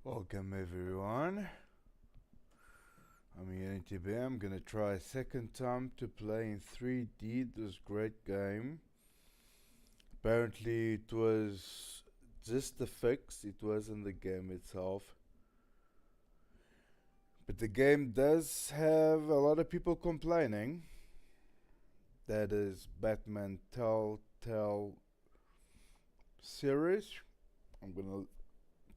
Welcome everyone. I'm Unity B. I'm gonna try a second time to play in 3D this great game. Apparently it was just a fix, it wasn't the game itself. But the game does have a lot of people complaining. That is Batman Telltale Series. I'm gonna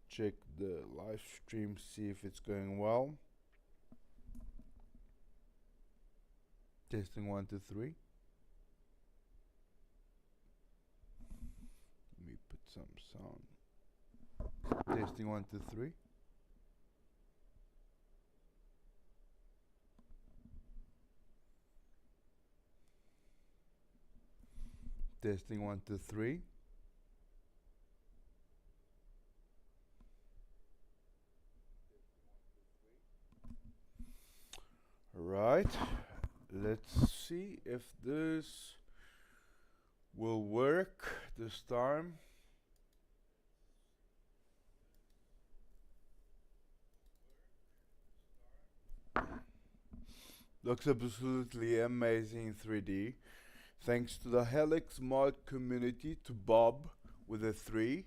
check the live stream, see if it's going well. Testing 1 2 3. Let me put some sound. Testing 1 2 3. Testing 1 2 3. Right, let's see if this will work this time. Looks absolutely amazing in 3D. Thanks to the Helixmod community, to Bob with a 3,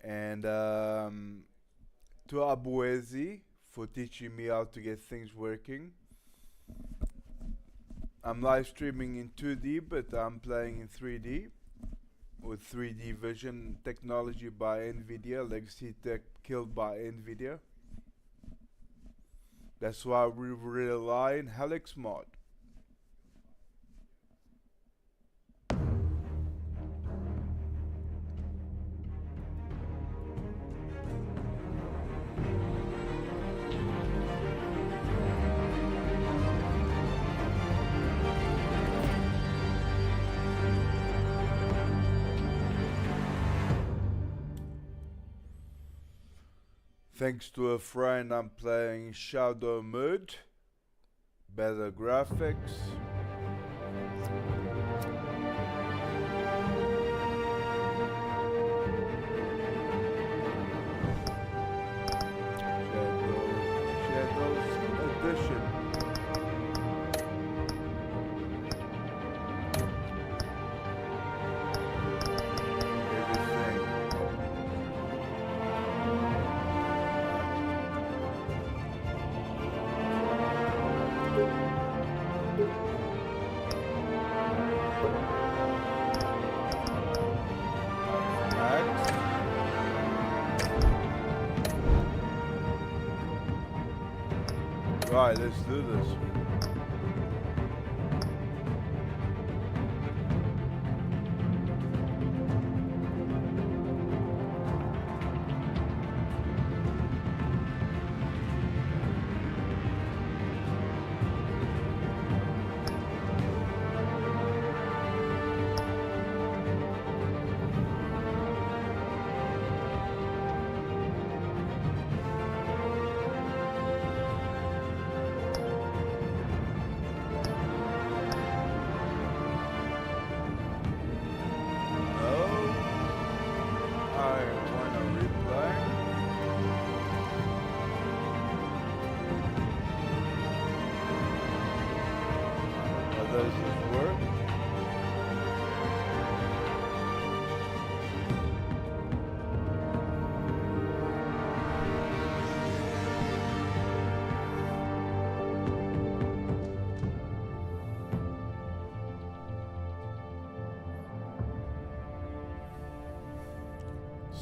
and to Abuezi for teaching me how to get things working. I'm live streaming in 2D, but I'm playing in 3D with 3D vision technology by Nvidia, legacy tech killed by Nvidia. That's why we rely on Helixmod. Thanks to a friend, I'm playing shadow mode, better graphics. Shadows Edition. Right, let's do this. Does this work?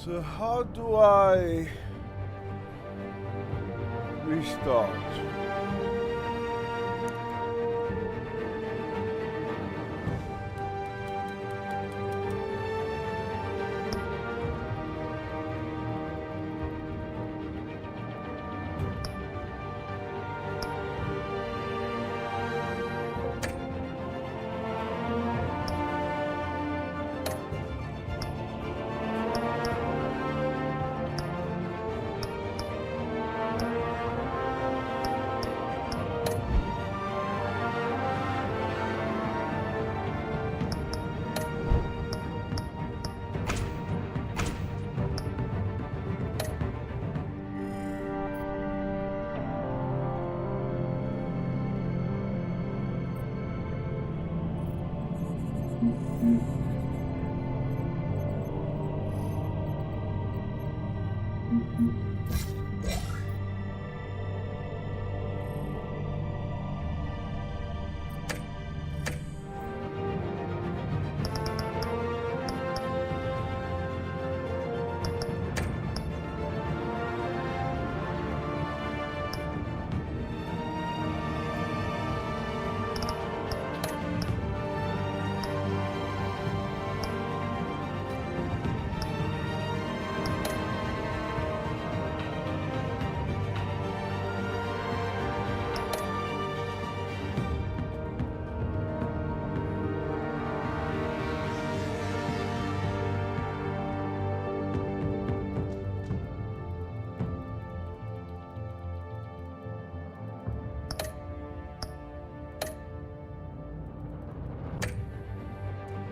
So how do I restart?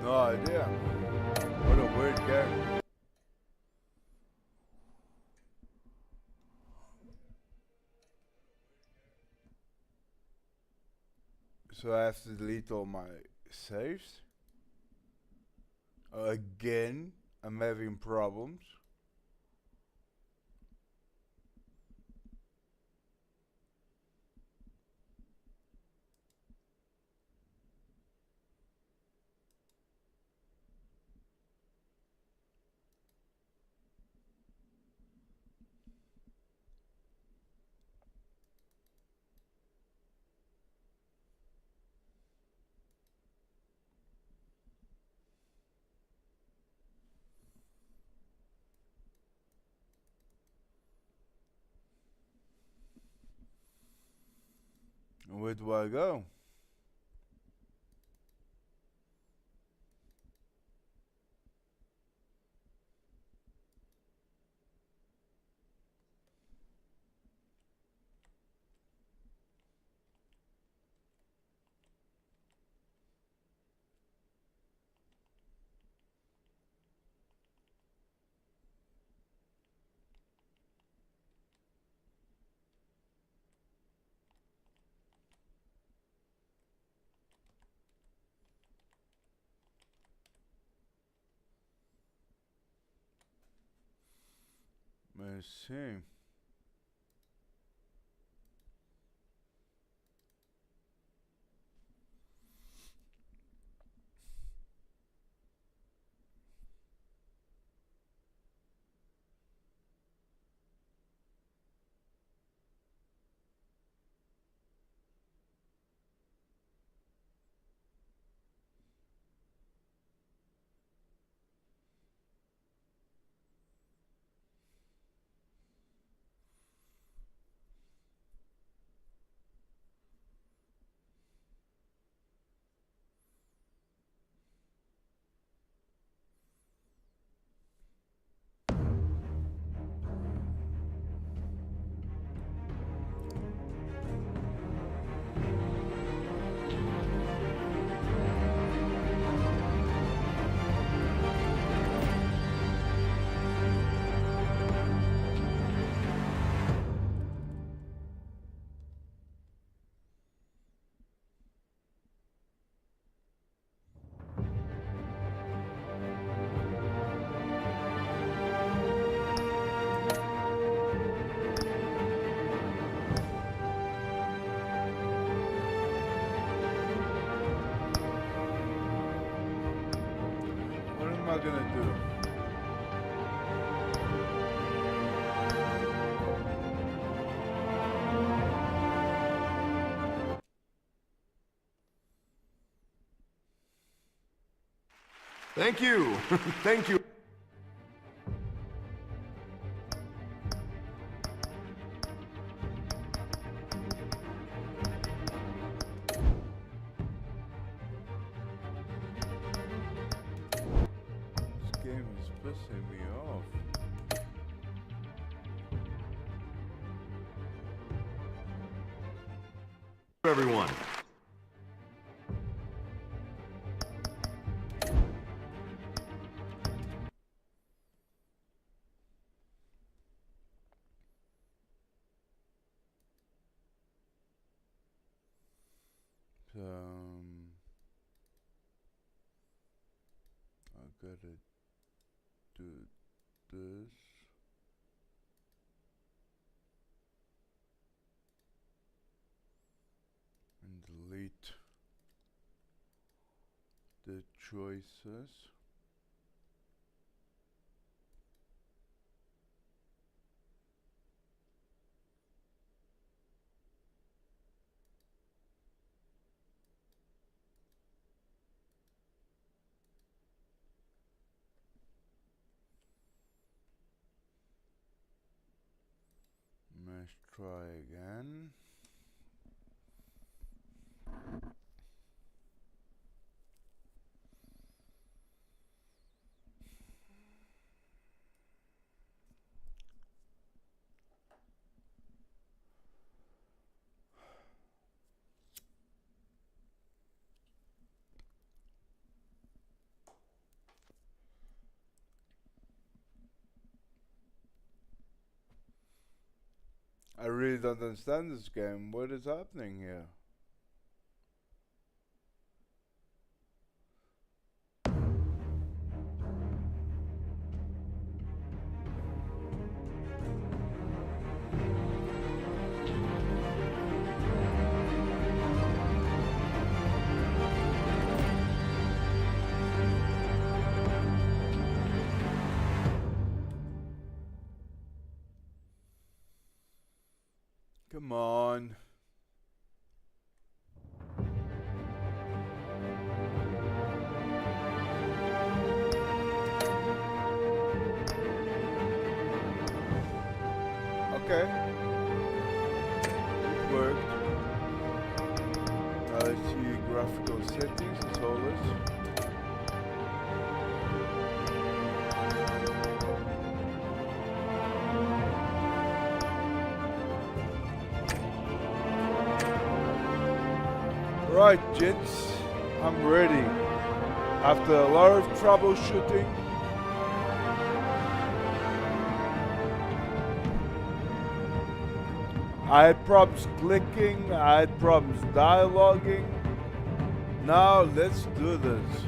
No idea. What a weird game. So I have to delete all my saves. Again, I'm having problems. Where do I go? Let's see. What am I gonna do? Thank you. Thank you. This game is pissing me off. Everyone. gotta do this. And delete the choices. Let's try again. I really don't understand this game. What is happening here? Come on. Okay. It worked. Now let's see graphical settings as always. Right, gents, I'm ready. After a lot of troubleshooting, I had problems clicking, I had problems dialoguing. Now let's do this.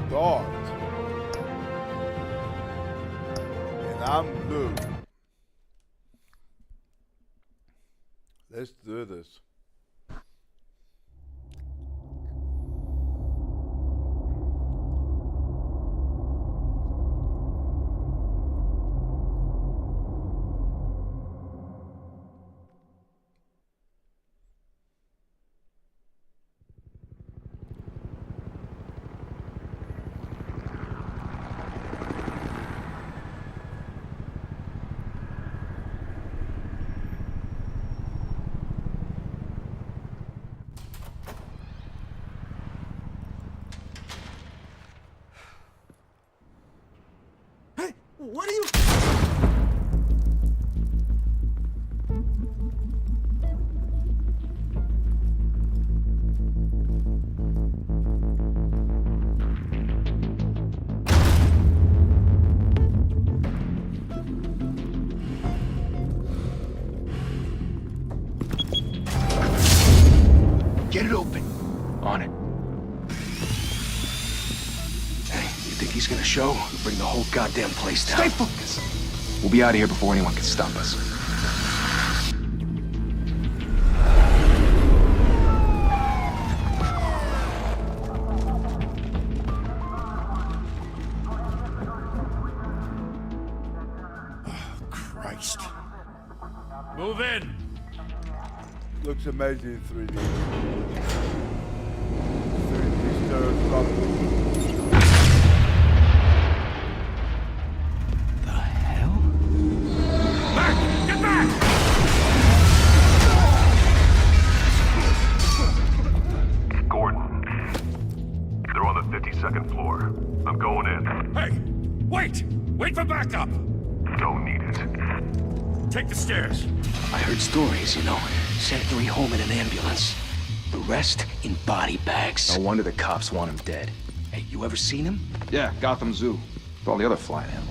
Start. And I'm blue. Let's do this. What are you... Get it open. On it. Hey, you think he's gonna show? We'll bring the whole goddamn place down. Stay focused! We'll be out of here before anyone can stop us. Christ. Move in! Looks amazing in 3D. 3D stereoscoptic. The hell? Back! Get back! Gordon. They're on the 52nd floor. I'm going in. Hey! Wait! Wait for backup! Don't need it. Take the stairs. I heard stories, you know. Sent 3 home in an ambulance. The rest in body bags. No wonder the cops want him dead. Hey, you ever seen him? Yeah, Gotham Zoo. With all the other flying animals.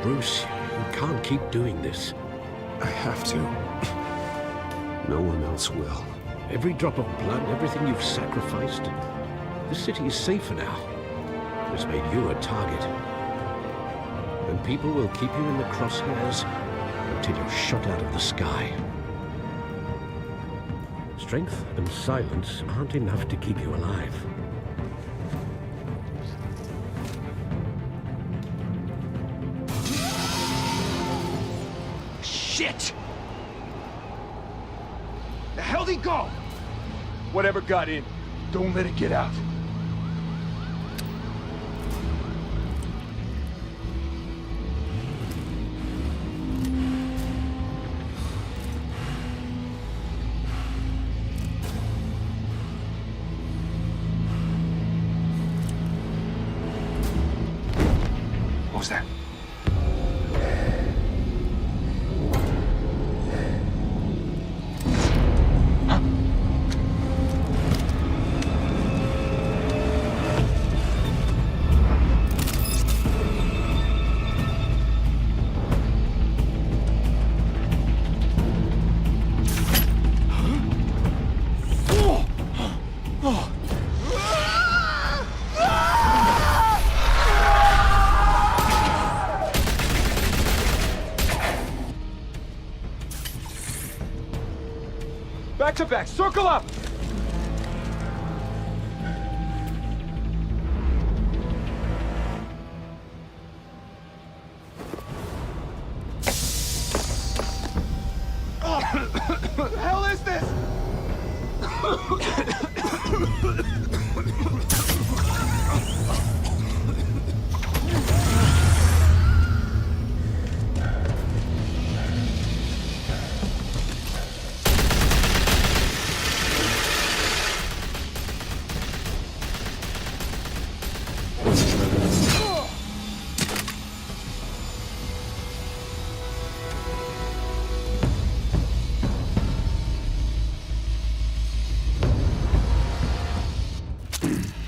Bruce, you can't keep doing this. I have to. No one else will. Every drop of blood, everything you've sacrificed. The city is safer now. It's made you a target. And people will keep you in the crosshairs until you're shot out of the sky. Strength and silence aren't enough to keep you alive. Shit! The hell'd he go? Whatever got in, don't let it get out. What was that? Back to back, circle up! What the hell is this?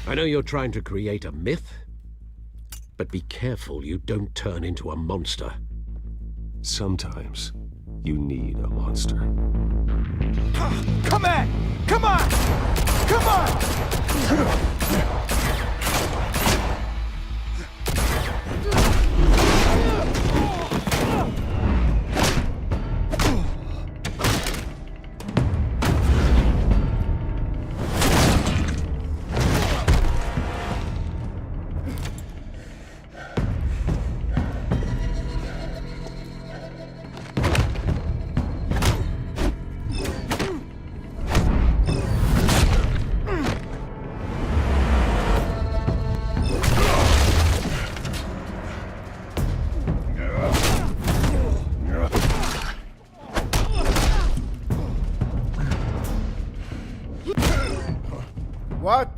I know you're trying to create a myth, but be careful you don't turn into a monster. Sometimes you need a monster. Come on! Come on! Come on! What?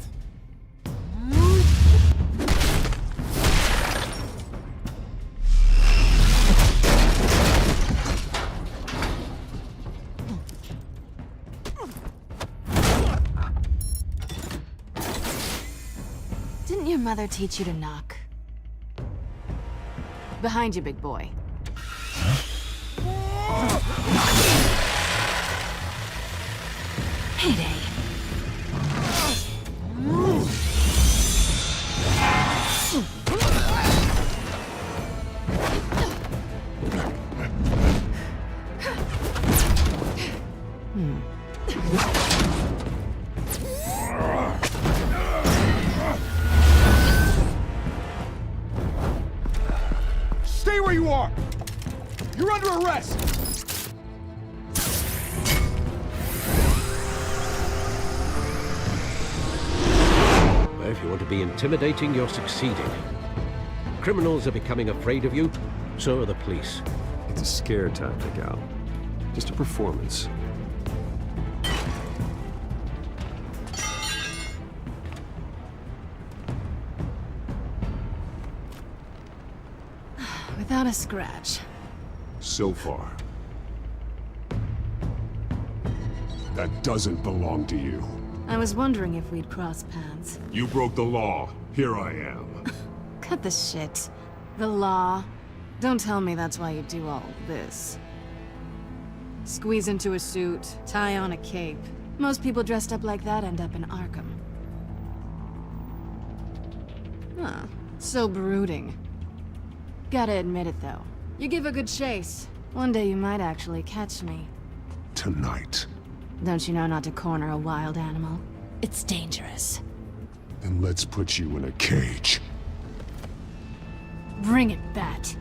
Didn't your mother teach you to knock? Behind you, big boy. Heyday. under arrest! Well, if you want to be intimidating, you're succeeding. Criminals are becoming afraid of you, so are the police. It's a scare tactic, Al. Just a performance. Without a scratch. So far. That doesn't belong to you. I was wondering if we'd cross paths. You broke the law. Here I am. Cut the shit. The law. Don't tell me that's why you do all this. Squeeze into a suit, tie on a cape. Most people dressed up like that end up in Arkham. Huh. So brooding. Gotta admit it, though. You give a good chase. One day you might actually catch me. Tonight. Don't you know not to corner a wild animal? It's dangerous. Then let's put you in a cage. Bring it, Bat.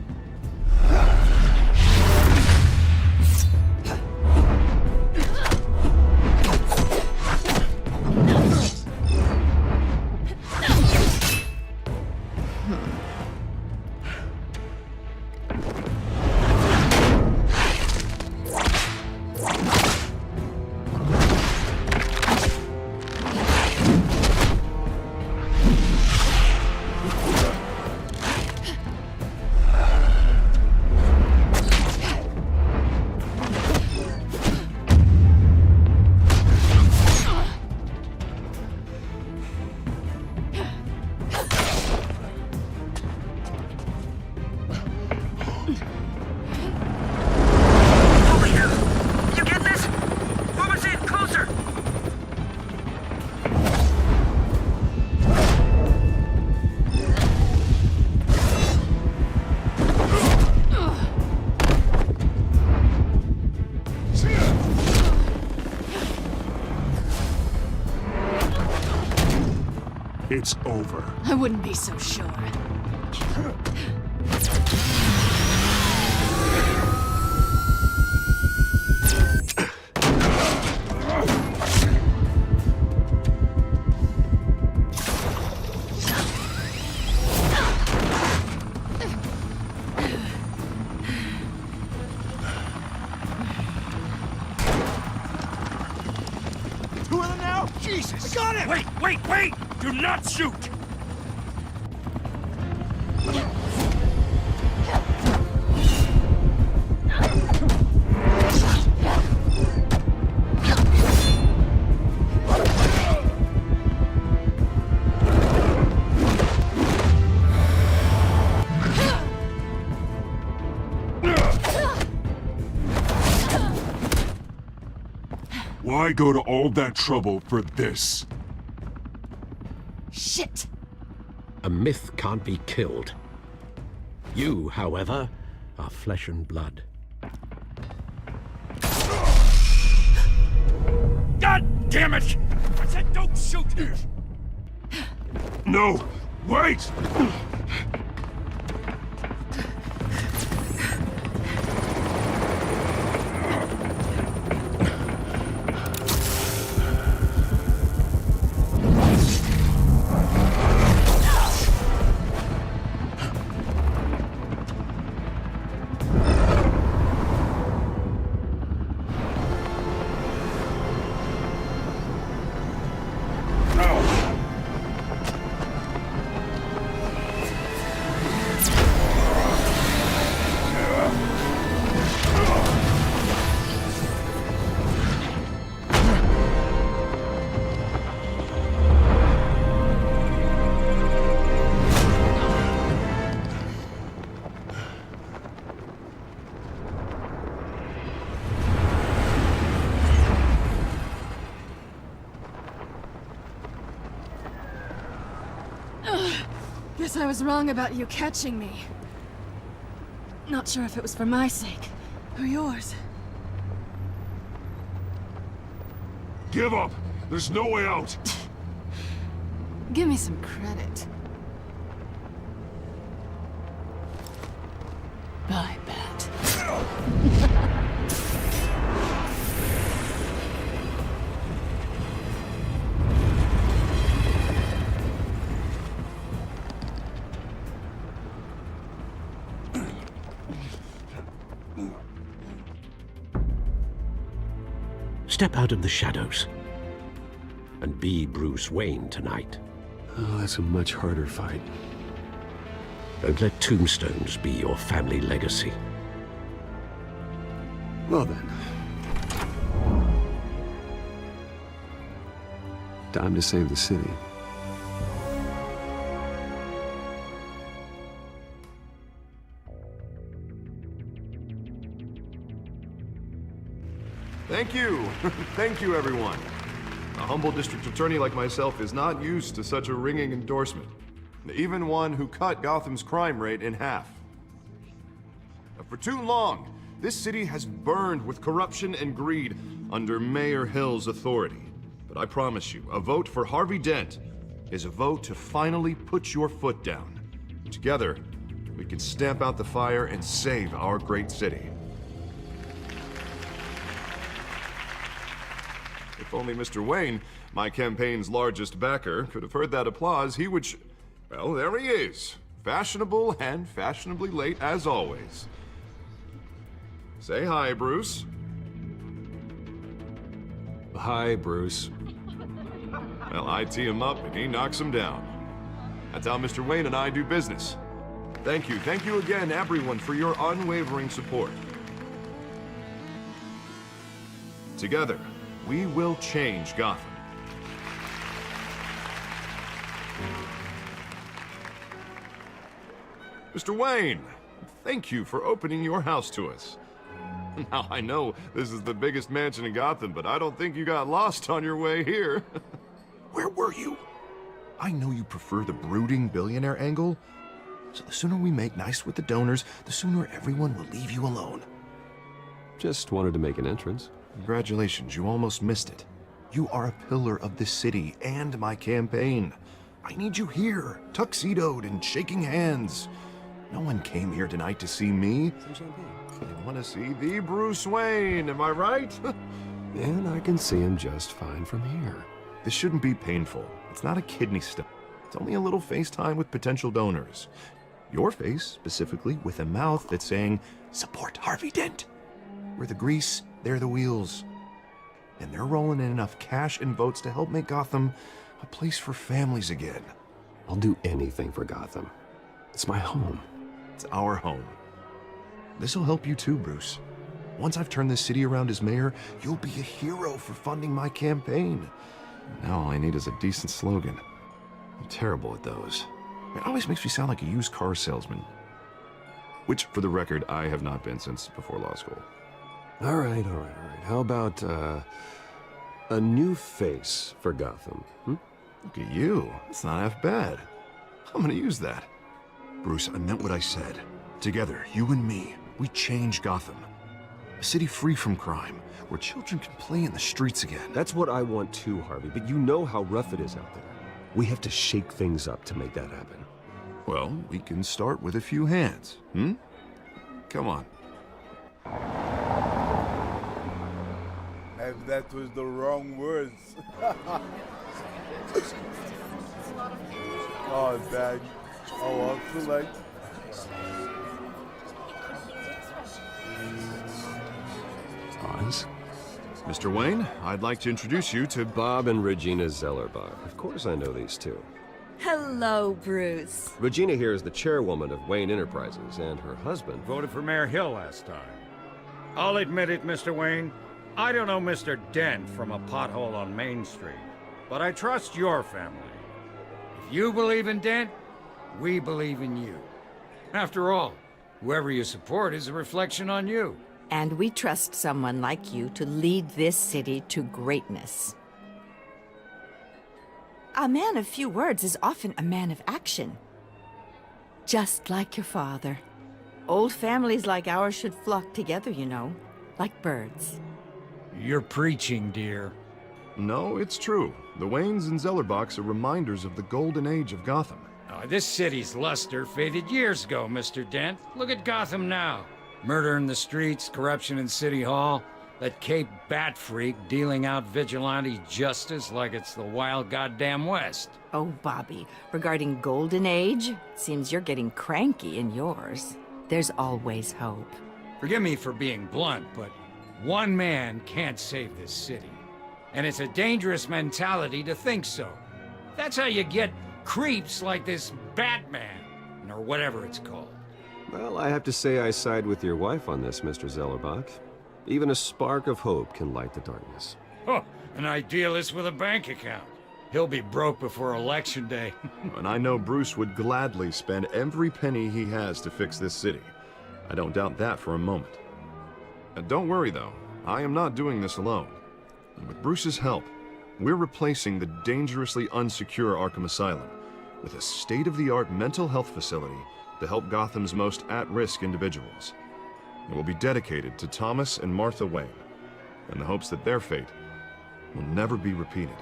It's over. I wouldn't be so sure. Two of them now? Jesus! Got him! Wait! Do not shoot! Why go to all that trouble for this? Shit! A myth can't be killed. You, however, are flesh and blood. God damn it! I said don't shoot! No! Wait! Guess I was wrong about you catching me. Not sure if it was for my sake, or yours. Give up! There's no way out! Give me some credit. Bye, Bat. Step out of the shadows and be Bruce Wayne tonight. Oh, that's a much harder fight. Don't let tombstones be your family legacy. Well then. Time to save the city. Thank you. Thank you, everyone. A humble district attorney like myself is not used to such a ringing endorsement. Even one who cut Gotham's crime rate in half. For too long, this city has burned with corruption and greed under Mayor Hill's authority. But I promise you, a vote for Harvey Dent is a vote to finally put your foot down. Together, we can stamp out the fire and save our great city. If only Mr. Wayne, my campaign's largest backer, could have heard that applause, he would well, there he is. Fashionable and fashionably late as always. Say hi, Bruce. Hi, Bruce. Well, I tee him up and he knocks him down. That's how Mr. Wayne and I do business. Thank you again, everyone, for your unwavering support. Together, we will change Gotham. Mr. Wayne, thank you for opening your house to us. Now, I know this is the biggest mansion in Gotham, but I don't think you got lost on your way here. Where were you? I know you prefer the brooding billionaire angle, so the sooner we make nice with the donors, the sooner everyone will leave you alone. Just wanted to make an entrance. Congratulations, you almost missed it. You are a pillar of this city and my campaign. I need you here, tuxedoed and shaking hands. No one came here tonight to see me. They want to see the Bruce Wayne, am I right? And I can see him just fine from here. This shouldn't be painful. It's not a kidney stone. It's only a little FaceTime with potential donors. Your face, specifically, with a mouth that's saying, support Harvey Dent. We're the grease, they're the wheels. And they're rolling in enough cash and votes to help make Gotham a place for families again. I'll do anything for Gotham. It's my home. It's our home. This'll help you too, Bruce. Once I've turned this city around as mayor, you'll be a hero for funding my campaign. Now all I need is a decent slogan. I'm terrible at those. It always makes me sound like a used car salesman. Which, for the record, I have not been since before law school. All right. How about, a new face for Gotham, Look at you. It's not half bad. I'm gonna use that. Bruce, I meant what I said. Together, you and me, we change Gotham. A city free from crime, where children can play in the streets again. That's what I want too, Harvey, but you know how rough it is out there. We have to shake things up to make that happen. Well, we can start with a few hands, Come on. Maybe that was the wrong words. Oh, dang. Oh, well, too late. Oz? Mr. Wayne, I'd like to introduce you to Bob and Regina Zellerbach. Of course I know these two. Hello, Bruce. Regina here is the chairwoman of Wayne Enterprises, and her husband Voted for Mayor Hill last time. I'll admit it, Mr. Wayne. I don't know Mr. Dent from a pothole on Main Street, but I trust your family. If you believe in Dent, we believe in you. After all, whoever you support is a reflection on you. And we trust someone like you to lead this city to greatness. A man of few words is often a man of action. Just like your father. Old families like ours should flock together, you know, like birds. You're preaching, dear. No, it's true. The Waynes and Zellerbachs are reminders of the golden age of Gotham. This city's luster faded years ago, Mr. Dent. Look at Gotham now. Murder in the streets, corruption in City Hall, that Cape Bat freak dealing out vigilante justice like it's the wild goddamn West. Oh, Bobby, regarding Golden Age, seems you're getting cranky in yours. There's always hope. Forgive me for being blunt, but one man can't save this city. And it's a dangerous mentality to think so. That's how you get creeps like this Batman, or whatever it's called. Well, I have to say I side with your wife on this, Mr. Zellerbach. Even a spark of hope can light the darkness. Oh, an idealist with a bank account. He'll be broke before Election Day. And I know Bruce would gladly spend every penny he has to fix this city. I don't doubt that for a moment. And don't worry, though. I am not doing this alone. And with Bruce's help, we're replacing the dangerously unsecure Arkham Asylum with a state-of-the-art mental health facility to help Gotham's most at-risk individuals. It will be dedicated to Thomas and Martha Wayne, in the hopes that their fate will never be repeated.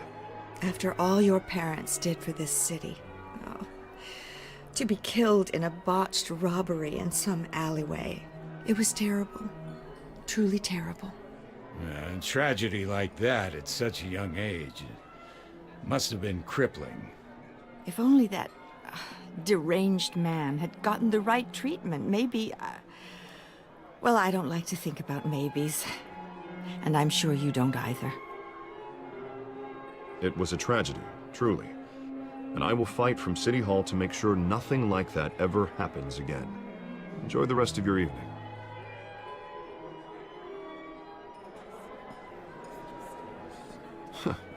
After all your parents did for this city, oh, to be killed in a botched robbery in some alleyway, it was terrible. Truly terrible. Yeah, and tragedy like that at such a young age, it must have been crippling. If only that deranged man had gotten the right treatment, maybe... well, I don't like to think about maybes. And I'm sure you don't either. It was a tragedy, truly. And I will fight from City Hall to make sure nothing like that ever happens again. Enjoy the rest of your evening.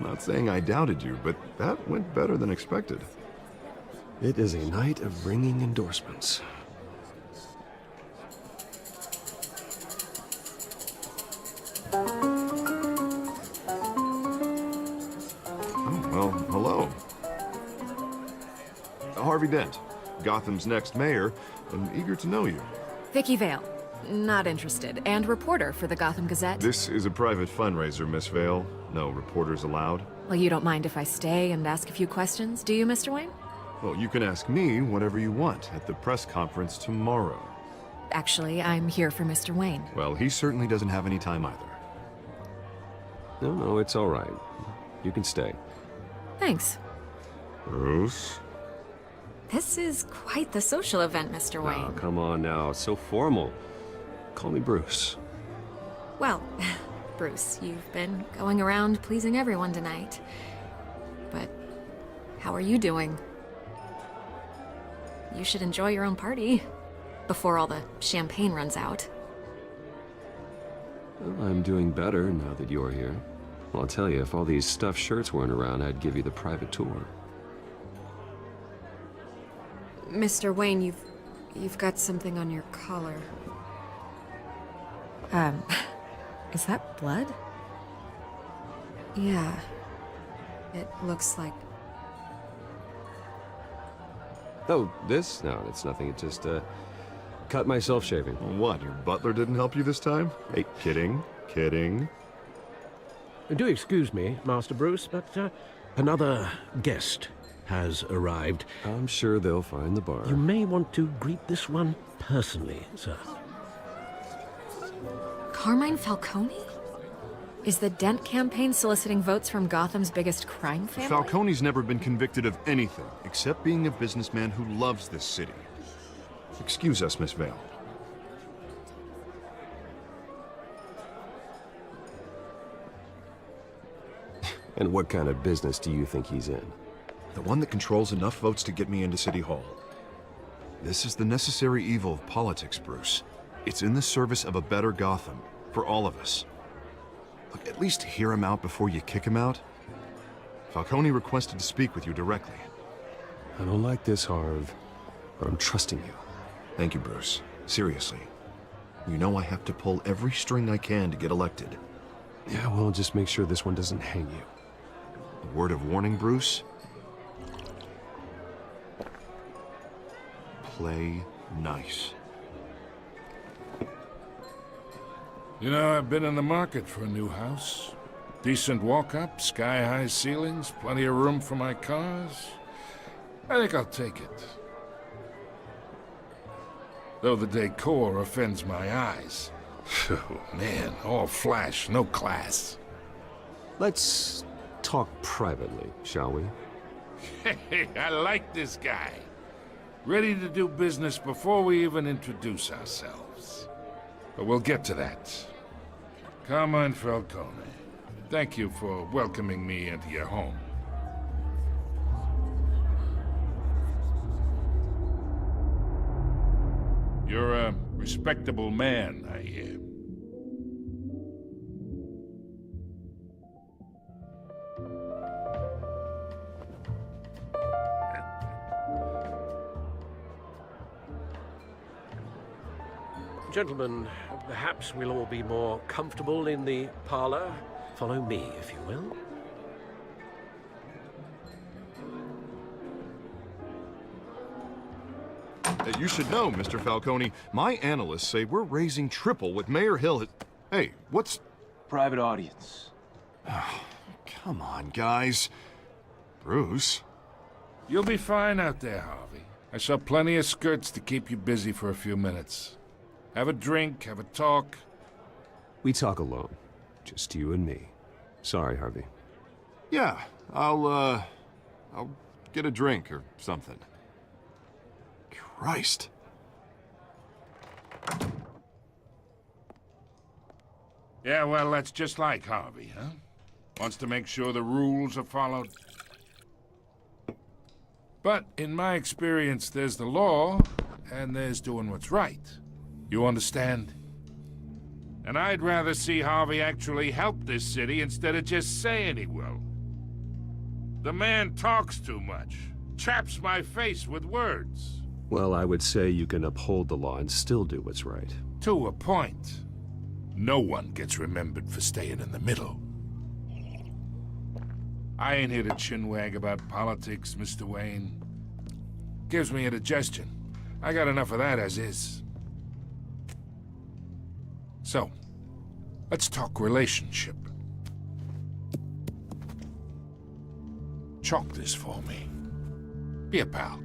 Not saying I doubted you, but that went better than expected. It is a night of ringing endorsements. Oh, well, hello. Harvey Dent, Gotham's next mayor, and eager to know you. Vicky Vale. Not interested. And reporter for the Gotham Gazette. This is a private fundraiser, Miss Vale. No reporters allowed. Well, you don't mind if I stay and ask a few questions, do you, Mr. Wayne? Well, you can ask me whatever you want at the press conference tomorrow. Actually, I'm here for Mr. Wayne. Well, he certainly doesn't have any time either. No, it's all right. You can stay. Thanks. Bruce? This is quite the social event, Mr. Wayne. Oh, come on now. So formal. Call me Bruce. Well, Bruce, you've been going around pleasing everyone tonight. But how are you doing? You should enjoy your own party before all the champagne runs out. Well, I'm doing better now that you're here. Well, I'll tell you, if all these stuffed shirts weren't around, I'd give you the private tour. Mr. Wayne, you've got something on your collar. Is that blood? Yeah. It looks like... Oh, this? No, it's nothing. It just, cut myself shaving. What, your butler didn't help you this time? Hey, kidding. Do excuse me, Master Bruce, but another guest has arrived. I'm sure they'll find the bar. You may want to greet this one personally, sir. Carmine Falcone? Is the Dent campaign soliciting votes from Gotham's biggest crime family? Falcone's never been convicted of anything except being a businessman who loves this city. Excuse us, Miss Vale. And what kind of business do you think he's in? The one that controls enough votes to get me into City Hall. This is the necessary evil of politics, Bruce. It's in the service of a better Gotham, for all of us. Look, at least hear him out before you kick him out. Falcone requested to speak with you directly. I don't like this, Harv, but I'm trusting you. Thank you, Bruce. Seriously. You know I have to pull every string I can to get elected. Yeah, well, just make sure this one doesn't hang you. A word of warning, Bruce? Play nice. You know, I've been in the market for a new house. Decent walk-up, sky-high ceilings, plenty of room for my cars. I think I'll take it. though the decor offends my eyes. Oh, man, all flash, no class. Let's talk privately, shall we? Hey, I like this guy. Ready to do business before we even introduce ourselves. But we'll get to that. Carmine Falcone, thank you for welcoming me into your home. You're a respectable man, I hear. Gentlemen, perhaps we'll all be more comfortable in the parlor. Follow me, if you will. You should know, Mr. Falcone, my analysts say we're raising triple what Mayor Hill has... Hey, what's... Private audience. Come on, guys. Bruce? You'll be fine out there, Harvey. I saw plenty of skirts to keep you busy for a few minutes. Have a drink, have a talk. We talk alone. Just you and me. Sorry, Harvey. Yeah, I'll get a drink or something. Christ. Yeah, well, that's just like Harvey, huh? Wants to make sure the rules are followed. But in my experience, there's the law, and there's doing what's right. You understand? And I'd rather see Harvey actually help this city instead of just saying he will. The man talks too much. Chaps my face with words. Well, I would say you can uphold the law and still do what's right. To a point. No one gets remembered for staying in the middle. I ain't here to chinwag about politics, Mr. Wayne. Gives me indigestion. I got enough of that as is. So, let's talk relationship. Chalk this for me. Be a pal.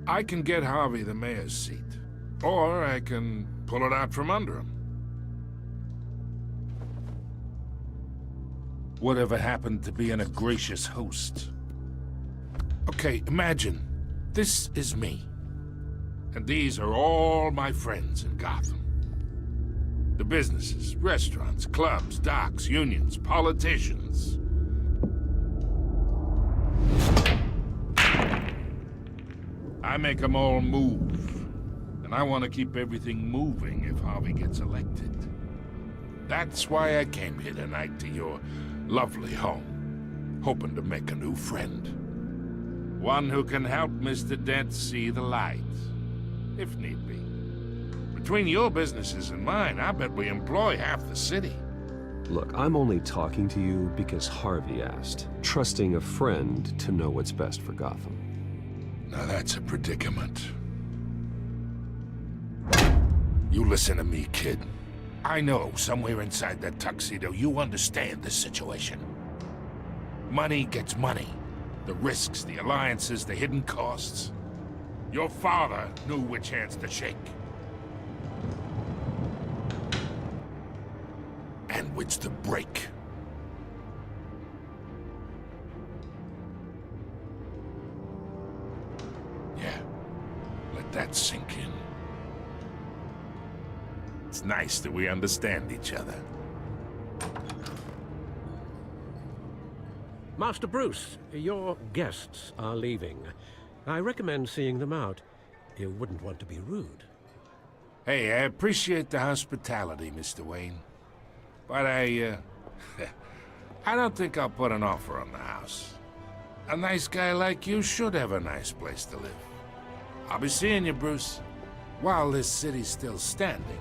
I can get Harvey the mayor's seat, or I can pull it out from under him. Whatever happened to being a gracious host? Okay, imagine, this is me. And these are all my friends in Gotham. The businesses, restaurants, clubs, docks, unions, politicians. I make them all move. And I want to keep everything moving if Harvey gets elected. That's why I came here tonight to your lovely home, hoping to make a new friend. One who can help Mr. Dent see the light, if need be. Between your businesses and mine, I bet we employ half the city. Look, I'm only talking to you because Harvey asked, trusting a friend to know what's best for Gotham. Now that's a predicament. You listen to me, kid. I know somewhere inside that tuxedo you understand this situation. Money gets money. The risks, the alliances, the hidden costs. Your father knew which hands to shake. And which to break. Yeah, let that sink in. It's nice that we understand each other. Master Bruce, your guests are leaving. I recommend seeing them out. You wouldn't want to be rude. Hey, I appreciate the hospitality, Mr. Wayne. But I don't think I'll put an offer on the house. A nice guy like you should have a nice place to live. I'll be seeing you, Bruce, while this city's still standing.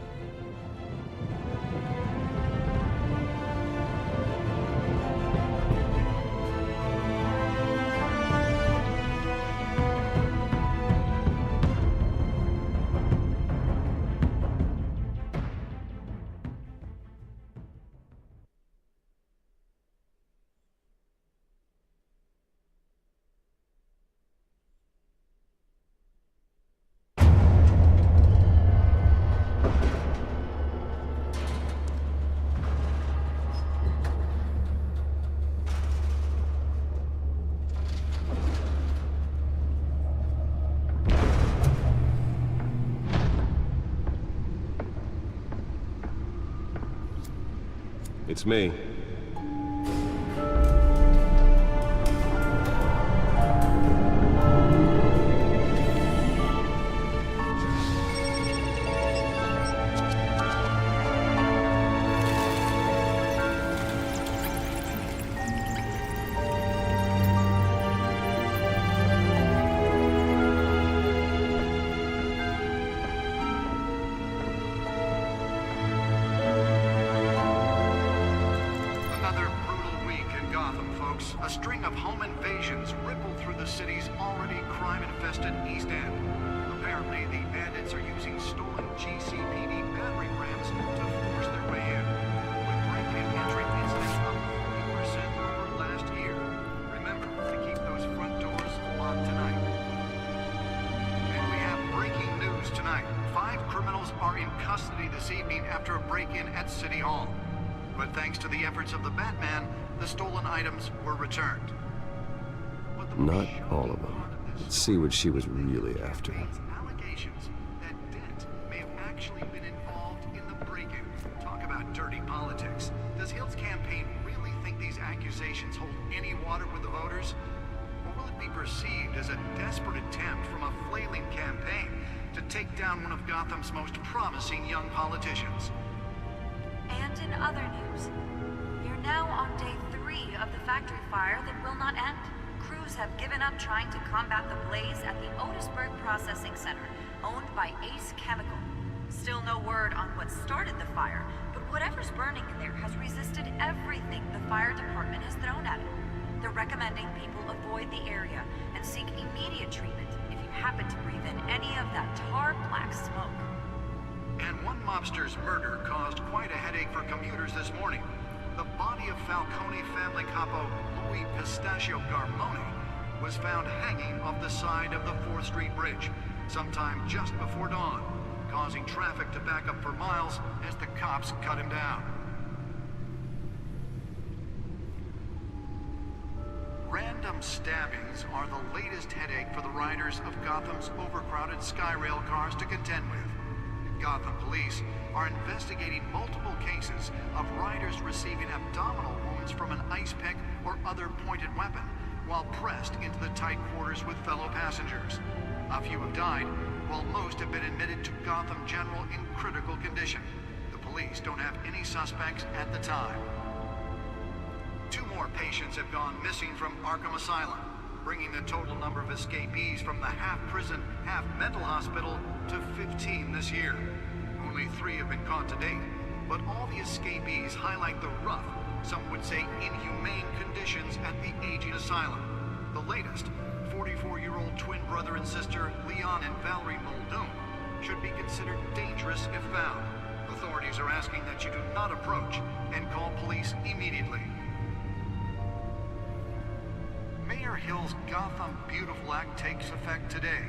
It's me. Another brutal week in Gotham, folks. A string of home invasions rippled through the city's already crime-infested East End. Apparently, the bandits are using stolen GCPD battering rams to force their way in, with break-in entry incidents up 40% over last year. Remember to keep those front doors locked tonight. And we have breaking news tonight. 5 criminals are in custody this evening after a break-in at City Hall. But thanks to the efforts of the Batman, the stolen items were returned. Not all of them. Let's see what she was really after. Allegations that Dent may have actually been involved in the break-in. Talk about dirty politics. Does Hill's campaign really think these accusations hold any water with the voters? Or will it be perceived as a desperate attempt from a flailing campaign to take down one of Gotham's most promising young politicians? And in other news, we're now on day 3 of the factory fire that will not end. Crews have given up trying to combat the blaze at the Otisburg Processing Center, owned by Ace Chemical. Still no word on what started the fire, but whatever's burning in there has resisted everything the fire department has thrown at it. They're recommending people avoid the area and seek immediate treatment if you happen to breathe in any of that tar black smoke. And one mobster's murder caused quite a headache for commuters this morning. The body of Falcone family capo Louis Pistachio Garmone was found hanging off the side of the 4th Street Bridge sometime just before dawn, causing traffic to back up for miles as the cops cut him down. Random stabbings are the latest headache for the riders of Gotham's overcrowded Skyrail cars to contend with. Gotham police are investigating multiple cases of riders receiving abdominal wounds from an ice pick or other pointed weapon while pressed into the tight quarters with fellow passengers. A few have died, while most have been admitted to Gotham General in critical condition. The police don't have any suspects at the time. 2 more patients have gone missing from Arkham Asylum, bringing the total number of escapees from the half-prison, half-mental hospital to 15 this year. Only 3 have been caught to date, but all the escapees highlight the rough, some would say inhumane conditions at the aging asylum. The latest, 44-year-old twin brother and sister Leon and Valerie Muldoon, should be considered dangerous if found. Authorities are asking that you do not approach and call police immediately. Mayor Hill's Gotham Beautiful Act takes effect today,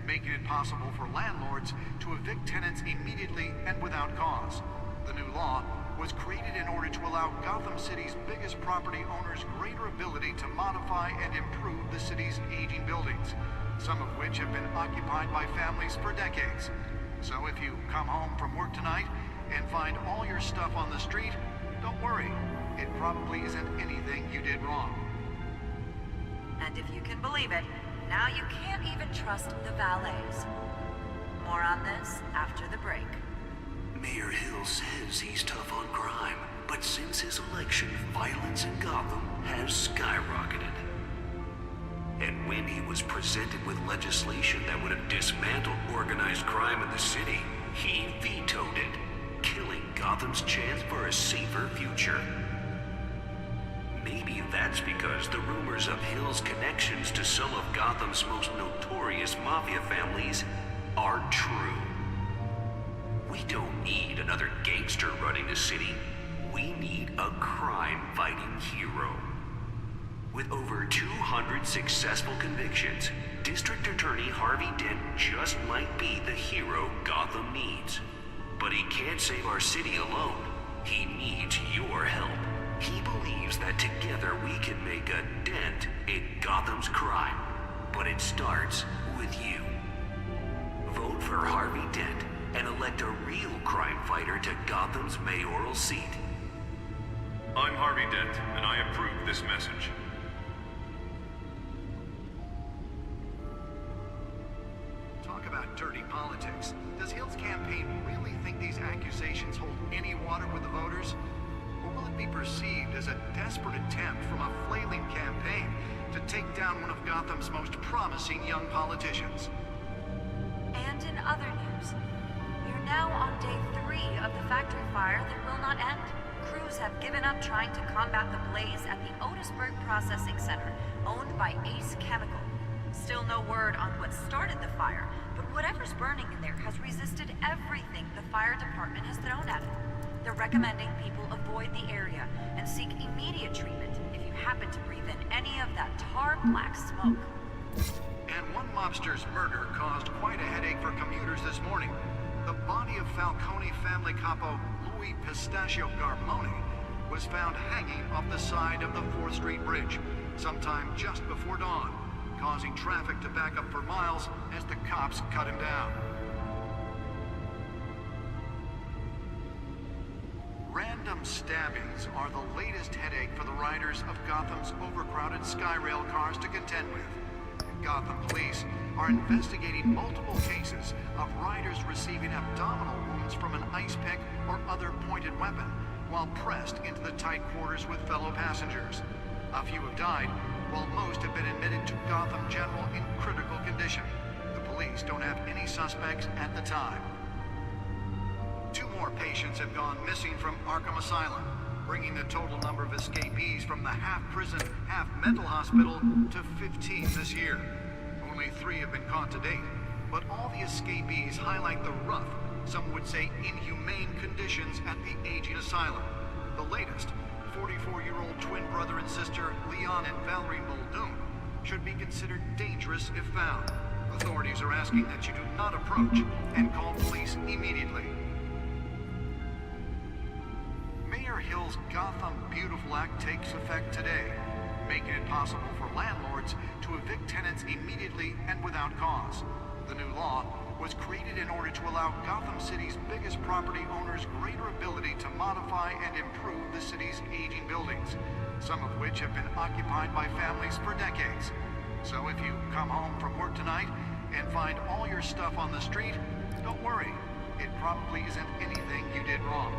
making it possible for landlords to evict tenants immediately and without cause. The new law was created in order to allow Gotham City's biggest property owners greater ability to modify and improve the city's aging buildings, some of which have been occupied by families for decades. So if you come home from work tonight and find all your stuff on the street, don't worry. It probably isn't anything you did wrong. And if you can believe it, now you can't even trust the valets. More on this after the break. Mayor Hill says he's tough on crime, but since his election, violence in Gotham has skyrocketed. And when he was presented with legislation that would have dismantled organized crime in the city, he vetoed it, killing Gotham's chance for a safer future. Maybe that's because the rumors of Hill's connections to some of Gotham's most notorious mafia families are true. We don't need another gangster running the city. We need a crime-fighting hero. With over 200 successful convictions, District Attorney Harvey Dent just might be the hero Gotham needs. But he can't save our city alone. He needs your help. He believes that together we can make a dent in Gotham's crime. But it starts with you. Vote for Harvey Dent and elect a real crime fighter to Gotham's mayoral seat. I'm Harvey Dent, and I approve this message. Talk about dirty politics. Does Hill's campaign really think these accusations hold any water with the voters? Or will it be perceived as a desperate attempt from a flailing campaign to take down one of Gotham's most promising young politicians? And in other news, we're now on day 3 of the factory fire that will not end. Crews have given up trying to combat the blaze at the Otisburg Processing Center, owned by Ace Chemical. Still no word on what started the fire, but whatever's burning in there has resisted everything the fire department has thrown at it. They're recommending people avoid the area and seek immediate treatment if you happen to breathe in any of that tar black smoke. And one mobster's murder caused quite a headache for commuters this morning. The body of Falcone family capo Louis Pistachio Garmoni was found hanging off the side of the 4th Street Bridge sometime just before dawn, causing traffic to back up for miles as the cops cut him down. Random stabbings are the latest headache for the riders of Gotham's overcrowded Skyrail cars to contend with. Gotham police are investigating multiple cases of riders receiving abdominal wounds from an ice pick or other pointed weapon while pressed into the tight quarters with fellow passengers. A few have died, while most have been admitted to Gotham General in critical condition. The police don't have any suspects at the time. 2 more patients have gone missing from Arkham Asylum, bringing the total number of escapees from the half-prison, half-mental hospital to 15 this year. Only 3 have been caught to date, but all the escapees highlight the rough, some would say inhumane conditions at the aging asylum. The latest, 44-year-old twin brother and sister Leon and Valerie Muldoon, should be considered dangerous if found. Authorities are asking that you do not approach and call police immediately. Mayor Hill's Gotham Beautiful Act takes effect today, making it possible for landlords to evict tenants immediately and without cause. The new law was created in order to allow Gotham City's biggest property owners greater ability to modify and improve the city's aging buildings, some of which have been occupied by families for decades. So if you come home from work tonight and find all your stuff on the street, don't worry. It probably isn't anything you did wrong.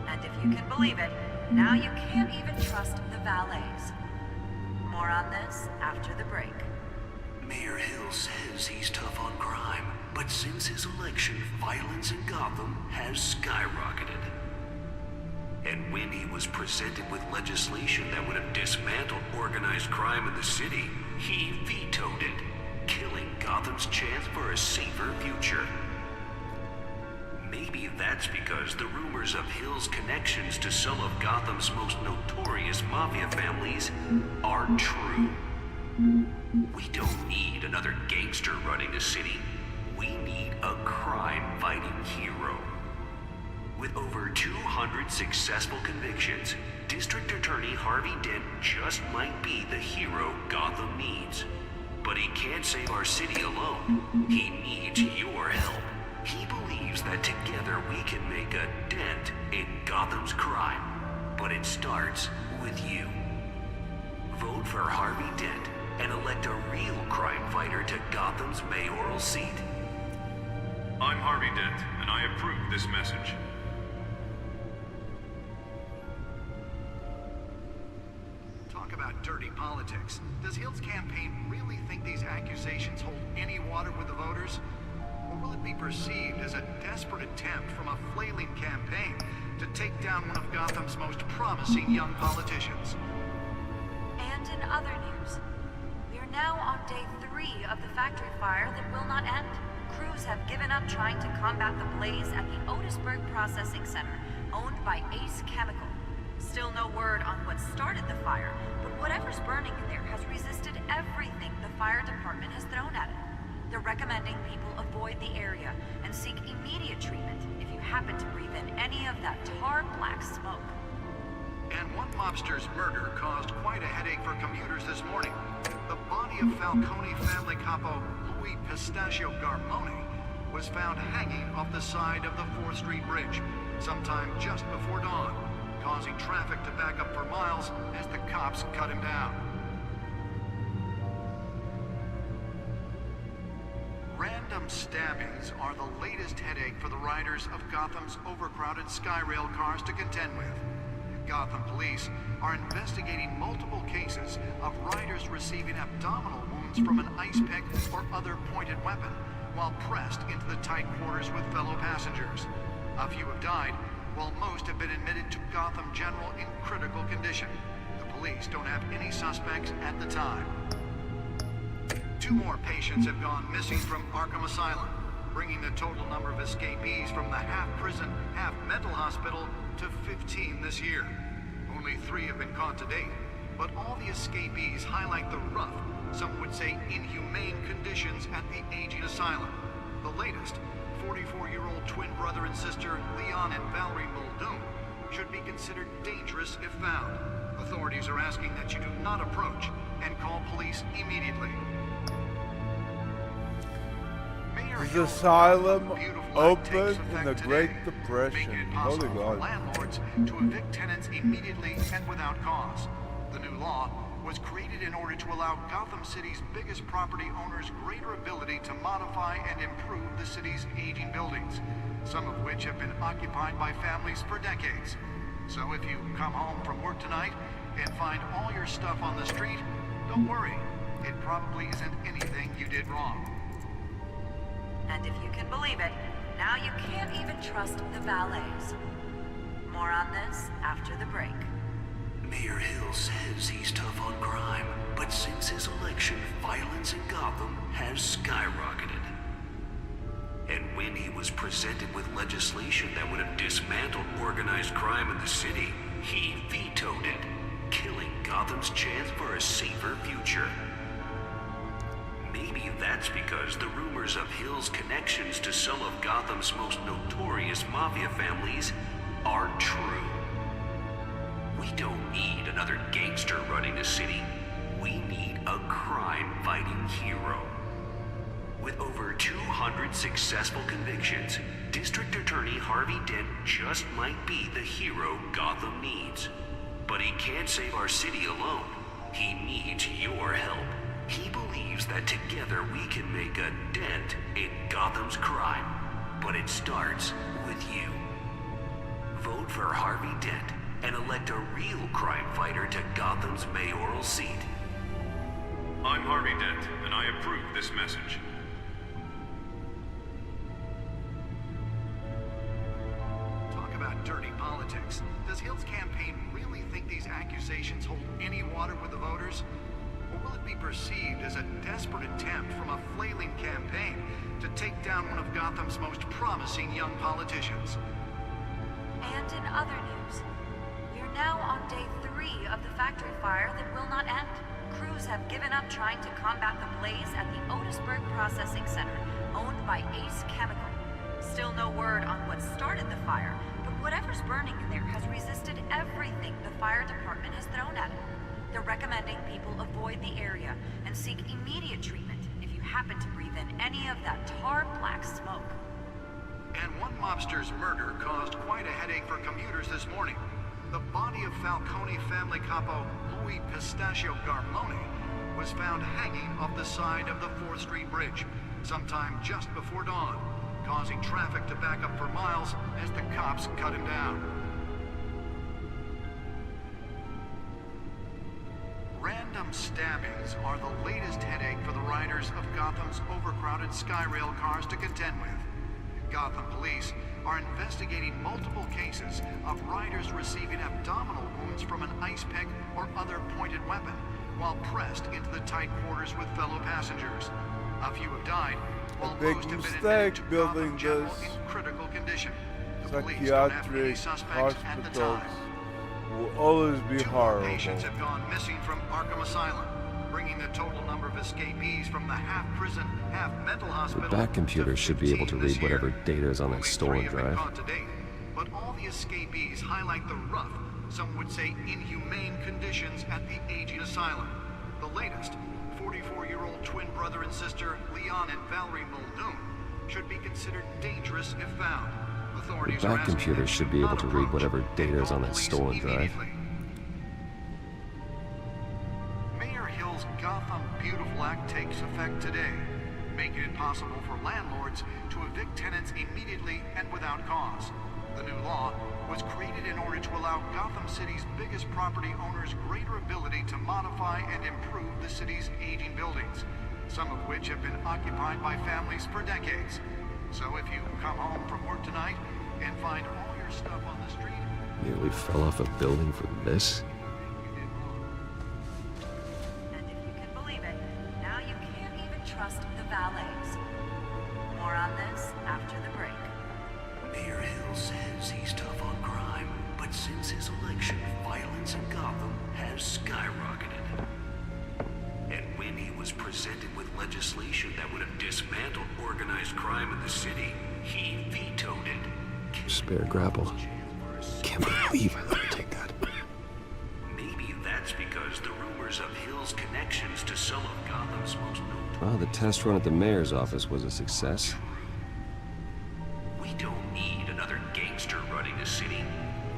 And if you can believe it, now you can't even trust the valets. More on this after the break. Mayor Hill says he's tough on crime, but since his election, violence in Gotham has skyrocketed. And when he was presented with legislation that would have dismantled organized crime in the city, he vetoed it, killing Gotham's chance for a safer future. Maybe that's because the rumors of Hill's connections to some of Gotham's most notorious mafia families are true. We don't need another gangster running the city. We need a crime-fighting hero. With over 200 successful convictions, District Attorney Harvey Dent just might be the hero Gotham needs. But he can't save our city alone. He needs your help. He believes that together we can make a dent in Gotham's crime. But it starts with you. Vote for Harvey Dent and elect a real crime fighter to Gotham's mayoral seat. I'm Harvey Dent, and I approve this message. Talk about dirty politics. Does Hill's campaign really think these accusations hold any water with the voters? Or will it be perceived as a desperate attempt from a flailing campaign to take down one of Gotham's most promising young politicians? And in other news, we're now on day 3 of the factory fire that will not end. Crews have given up trying to combat the blaze at the Otisburg Processing Center, owned by Ace Chemical. Still no word on what started the fire, but whatever's burning in there has resisted everything the fire department has thrown at it. They're recommending people avoid the area and seek immediate treatment if you happen to breathe in any of that tar black smoke. And one mobster's murder caused quite a headache for commuters this morning. The body of Falcone family capo Louis Pistachio Garmoni was found hanging off the side of the 4th Street Bridge sometime just before dawn, causing traffic to back up for miles as the cops cut him down. Random stabbings are the latest headache for the riders of Gotham's overcrowded Skyrail cars to contend with. Gotham police are investigating multiple cases of riders receiving abdominal wounds from an ice pick or other pointed weapon while pressed into the tight quarters with fellow passengers. A few have died, while most have been admitted to Gotham General in critical condition. The police don't have any suspects at the time. 2 more patients have gone missing from Arkham Asylum, bringing the total number of escapees from the half-prison, half-mental hospital to 15 this year. Only 3 have been caught to date, but all the escapees highlight the rough, some would say inhumane conditions at the aging asylum. The latest, 44-year-old twin brother and sister Leon and Valerie Muldoon, should be considered dangerous if found. Authorities are asking that you do not approach and call police immediately. The asylum opened in the Great Depression. Holy God. Landlords to evict tenants immediately and without cause. The new law was created in order to allow Gotham City's biggest property owners greater ability to modify and improve the city's aging buildings, some of which have been occupied by families for decades. So if you come home from work tonight and find all your stuff on the street, don't worry. It probably isn't anything you did wrong. And if you can believe it, now you can't even trust the valets. More on this after the break. Mayor Hill says he's tough on crime, but since his election, violence in Gotham has skyrocketed. And when he was presented with legislation that would have dismantled organized crime in the city, he vetoed it, killing Gotham's chance for a safer future. Maybe that's because the rumors of Hill's connections to some of Gotham's most notorious mafia families are true. We don't need another gangster running the city. We need a crime-fighting hero. With over 200 successful convictions, District Attorney Harvey Dent just might be the hero Gotham needs. But he can't save our city alone. He needs your help. He believes that together we can make a dent in Gotham's crime. But it starts with you. Vote for Harvey Dent and elect a real crime fighter to Gotham's mayoral seat. I'm Harvey Dent, and I approve this message. Talk about dirty politics. Does Hill's campaign really think these accusations hold any water with the voters? Or will it be perceived as a desperate attempt from a flailing campaign to take down one of Gotham's most promising young politicians? And in other news, we're now on day 3 of the factory fire that will not end. Crews have given up trying to combat the blaze at the Otisburg Processing Center, owned by Ace Chemical. Still no word on what started the fire, but whatever's burning in there has resisted everything the fire department has thrown at it. They're recommending people avoid the area and seek immediate treatment if you happen to breathe in any of that tar black smoke. And one mobster's murder caused quite a headache for commuters this morning. The body of Falcone family capo Louis Pistachio Garmone was found hanging off the side of the 4th Street Bridge sometime just before dawn, causing traffic to back up for miles as the cops cut him down. Random stabbings are the latest headache for the riders of Gotham's overcrowded Skyrail cars to contend with. Gotham police are investigating multiple cases of riders receiving abdominal wounds from an ice pick or other pointed weapon while pressed into the tight quarters with fellow passengers. A few have died, while most have been admitted to Gotham General in critical condition. The police don't have any suspects at the time. Will always be 2 more horrible. patients have gone missing from Arkham Asylum, bringing the total number of escapees from the half-prison, half-mental hospital. The back computer should be able to read whatever data is on that stolen drive. To date, but all the escapees highlight the rough, some would say inhumane conditions at the aging asylum. The latest, 44-year-old twin brother and sister Leon and Valerie Muldoon, should be considered dangerous if found. Authorities The are back asking computer that should you be able not to read approach whatever and data is call on that police stolen drive. immediately. Mayor Hill's Gotham Beautiful Act takes effect today, making it possible for landlords to evict tenants immediately and without cause. The new law was created in order to allow Gotham City's biggest property owners greater ability to modify and improve the city's aging buildings, some of which have been occupied by families for decades. So if you come home from work tonight and find all your stuff on the street... Nearly fell off a building for this? And if you can believe it, now you can't even trust the valets. More on this after the break. Mayor Hill says he's tough on crime, but since his election, violence in Gotham has skyrocketed. And when he was presented with legislation that would have dismantled organized crime in the city, he vetoed it. Spare grapple. Can't believe I let her take that. Maybe that's because the rumors of Hill's connections to some of Gotham's most notorious... Well, the test run at the mayor's office was a success. We don't need another gangster running the city.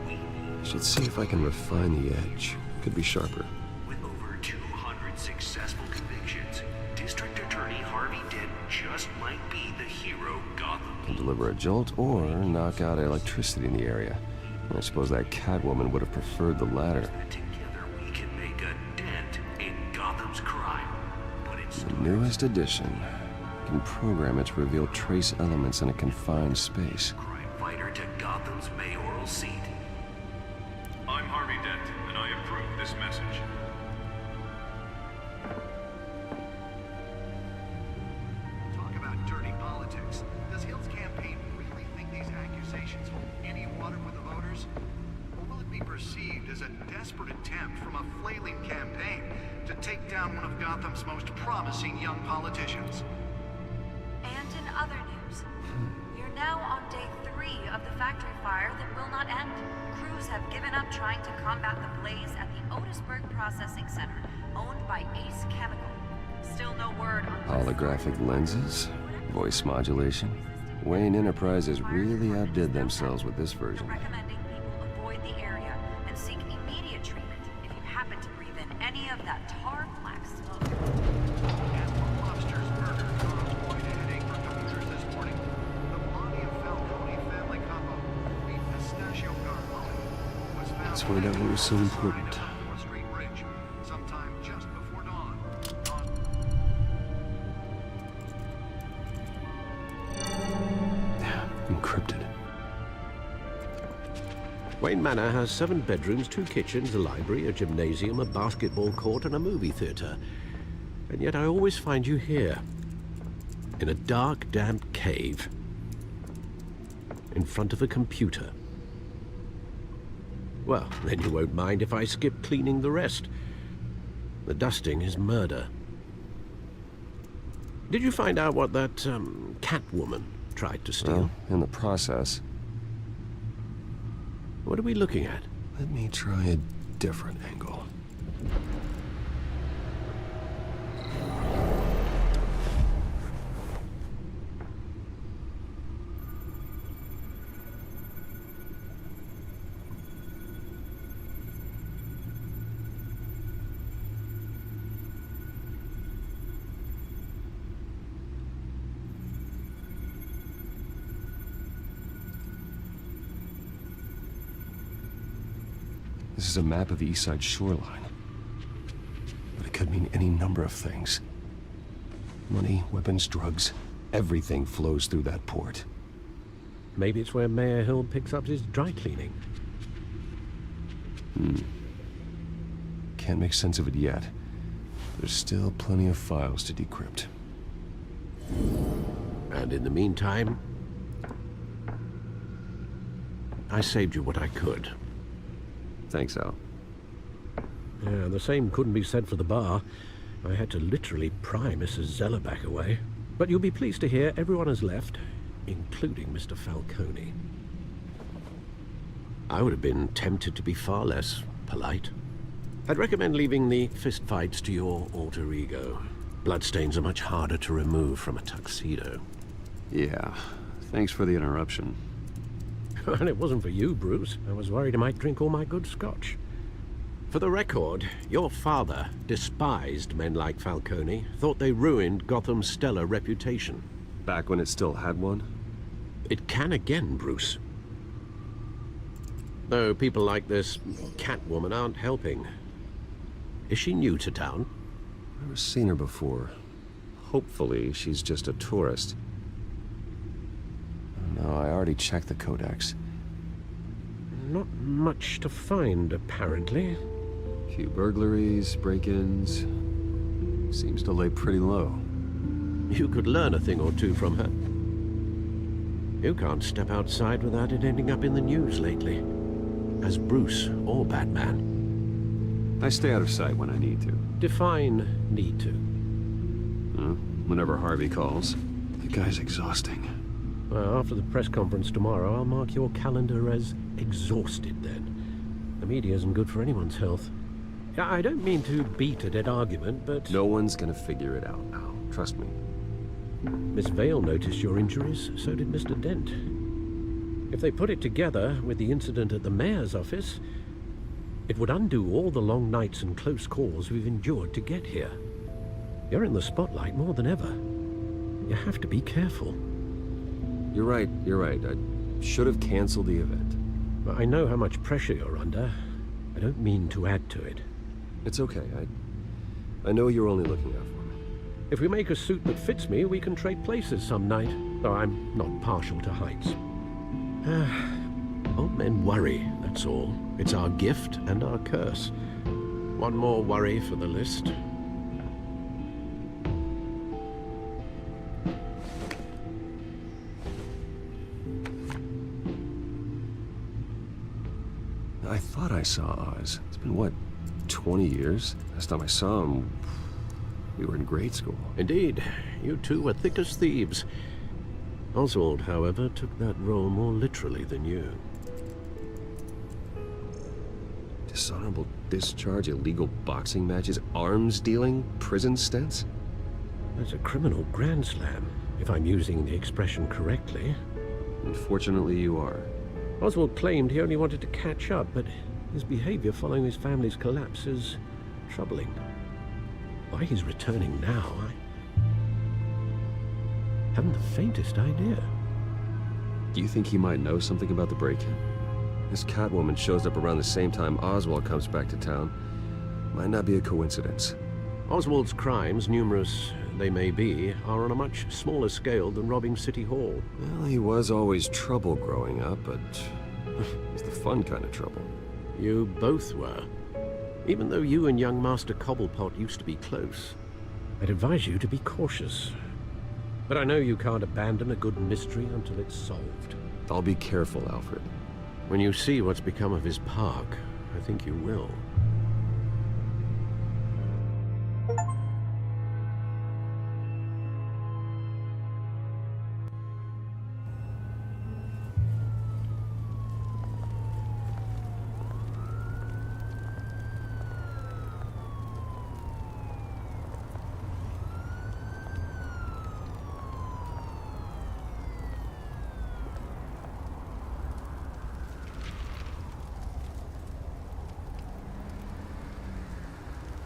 I should see if I can refine the edge. Could be sharper. With over 200 successful convictions, District Attorney Harvey Dent just might be the hero Gotham Can deliver a jolt or knock out electricity in the area. And I suppose that Catwoman would have preferred the latter. Together we can make a dent in Gotham's crime. But it's The newest addition can program it to reveal trace elements in a confined space. crime fighter to Gotham's mayoral seat. I'm Harvey Dent, and I approve this message. Talk about dirty politics. Does Hill's campaign really think these accusations hold any water with the voters? Or will it be perceived as a desperate attempt from a flailing campaign to take down one of Gotham's most promising young politicians? And in other news, you're now on day 3 of the factory fire that will not end. Crews have given up trying to combat the blaze at the Otisburg Processing Center, owned by Ace Chemical. Still no word on Holographic lenses, voice modulation. Wayne Enterprises really outdid themselves with this version. recommending people avoid the area and seek immediate treatment if you happen to breathe in any of that tar black smoke. Lobster's murder caused quite a headache for computers this morning. The body of Falcone family couple, the Pistachio Garmone, was found... That's why that was so important. on Street Bridge, sometime just before dawn. Encrypted. Wayne Manor has 7 bedrooms, 2 kitchens, a library, a gymnasium, a basketball court, and a movie theater. And yet I always find you here, in a dark, damp cave, in front of a computer. Well, then you won't mind if I skip cleaning the rest. The dusting is murder. Did you find out what that, Catwoman tried to steal? Well, in the process. What are we looking at? Let me try a different angle. This is a map of the East Side shoreline. But it could mean any number of things. Money, weapons, drugs, everything flows through that port. Maybe it's where Mayor Hill picks up his dry cleaning. Can't make sense of it yet. There's still plenty of files to decrypt. And in the meantime, I saved you what I could. Thanks, Al. Yeah, the same couldn't be said for the bar. I had to literally pry Mrs. Zellerback away. But you'll be pleased to hear everyone has left, including Mr. Falcone. I would have been tempted to be far less polite. I'd recommend leaving the fistfights to your alter ego. Bloodstains are much harder to remove from a tuxedo. Yeah, thanks for the interruption. Well, it wasn't for you, Bruce. I was worried I might drink all my good scotch. For the record, your father despised men like Falcone, thought they ruined Gotham's stellar reputation. Back when it still had one? It can again, Bruce. Though people like this Catwoman aren't helping. Is she new to town? I've never seen her before. Hopefully, she's just a tourist. No, I already checked the codex. Not much to find, apparently. Few burglaries, break-ins. Seems to lay pretty low. You could learn a thing or two from her. You can't step outside without it ending up in the news lately. As Bruce or Batman. I stay out of sight when I need to. Define need to. Whenever Harvey calls. The guy's exhausting. Well, after the press conference tomorrow, I'll mark your calendar as exhausted then. The media isn't good for anyone's health. I don't mean to beat a dead argument, but... No one's gonna figure it out now. Trust me. Miss Vale noticed your injuries, so did Mr. Dent. If they put it together with the incident at the mayor's office, it would undo all the long nights and close calls we've endured to get here. You're in the spotlight more than ever. You have to be careful. You're right. I should have canceled the event. I know how much pressure you're under. I don't mean to add to it. It's okay. I know you're only looking out for me. If we make a suit that fits me, we can trade places some night. Though I'm not partial to heights. Old men worry, that's all. It's our gift and our curse. One more worry for the list. I thought I saw Oz. It's been, what, 20 years? Last time I saw him, we were in grade school. Indeed. You two were thick as thieves. Oswald, however, took that role more literally than you. Dishonorable discharge, illegal boxing matches, arms dealing, prison stints? That's a criminal grand slam, if I'm using the expression correctly. Unfortunately, you are. Oswald claimed he only wanted to catch up, but his behavior following his family's collapse is troubling. Why he's returning now, I haven't the faintest idea. Do you think he might know something about the break-in? This Catwoman shows up around the same time Oswald comes back to town. Might not be a coincidence. Oswald's crimes, numerous they may be, are on a much smaller scale than robbing City Hall. Well, he was always trouble growing up, but it's the fun kind of trouble. You both were. Even though you and young Master Cobblepot used to be close, I'd advise you to be cautious. But I know you can't abandon a good mystery until it's solved. I'll be careful, Alfred. When you see what's become of his park, I think you will.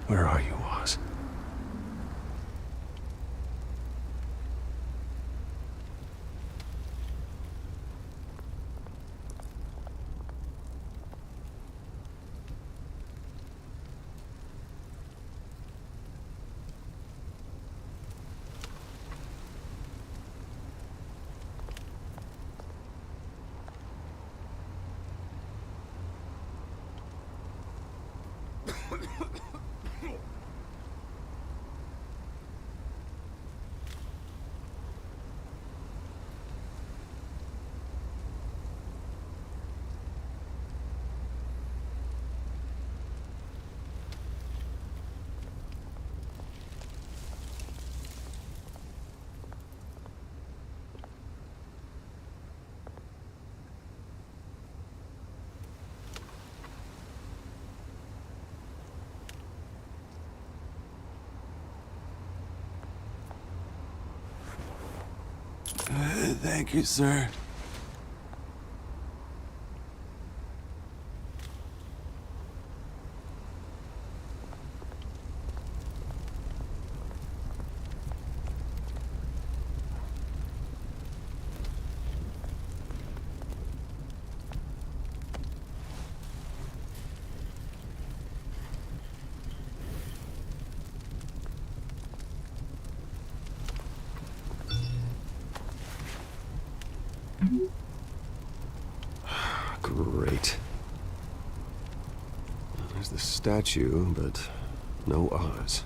Where are you, Oz? Thank you, sir. Great. There's the statue, but no Oz.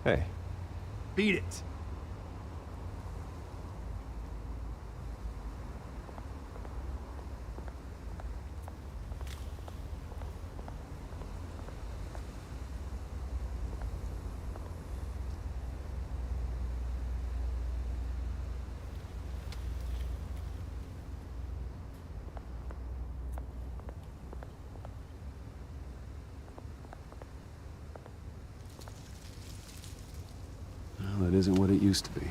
Hey. Beat it. Well, that isn't what it used to be.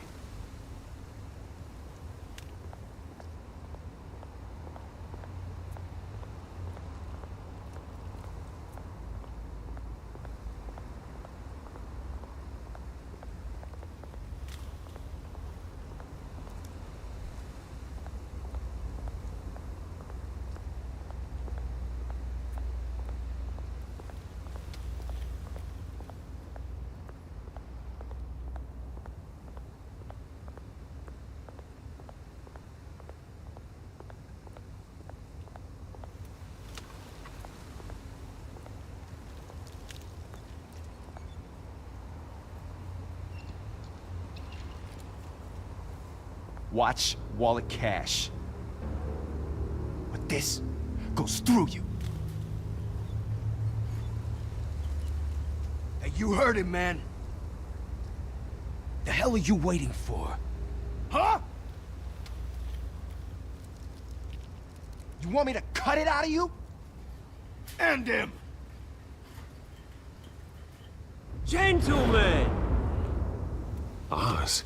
Watch wallet cash. But this goes through you. Hey, you heard him, man. The hell are you waiting for? Huh? You want me to cut it out of you? End him! Gentlemen! Oz.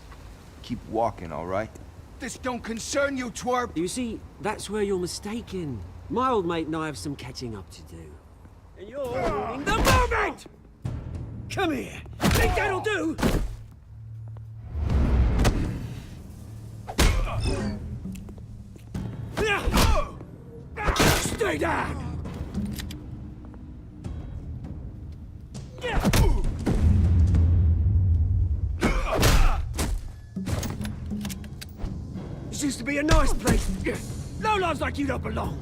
Keep walking, all right? This don't concern you, twerp! You see, that's where you're mistaken. My old mate and I have some catching up to do. And you're ruining the moment! Come here! Think that'll do? Stay down! This used to be a nice place. No lives like you don't belong.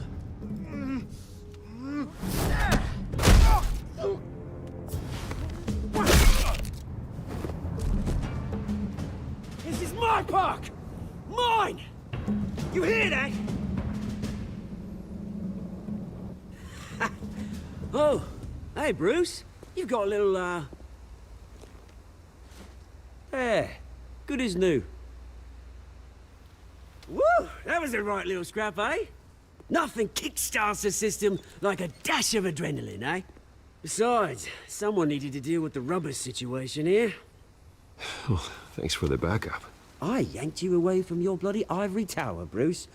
This is my park! Mine! You hear that? Oh, hey, Bruce. You've got a little, There. Good as new. Woo! That was a right little scrap, eh? Nothing kickstarts the system like a dash of adrenaline, eh? Besides, someone needed to deal with the rubber situation here. Oh, thanks for the backup. I yanked you away from your bloody ivory tower, Bruce.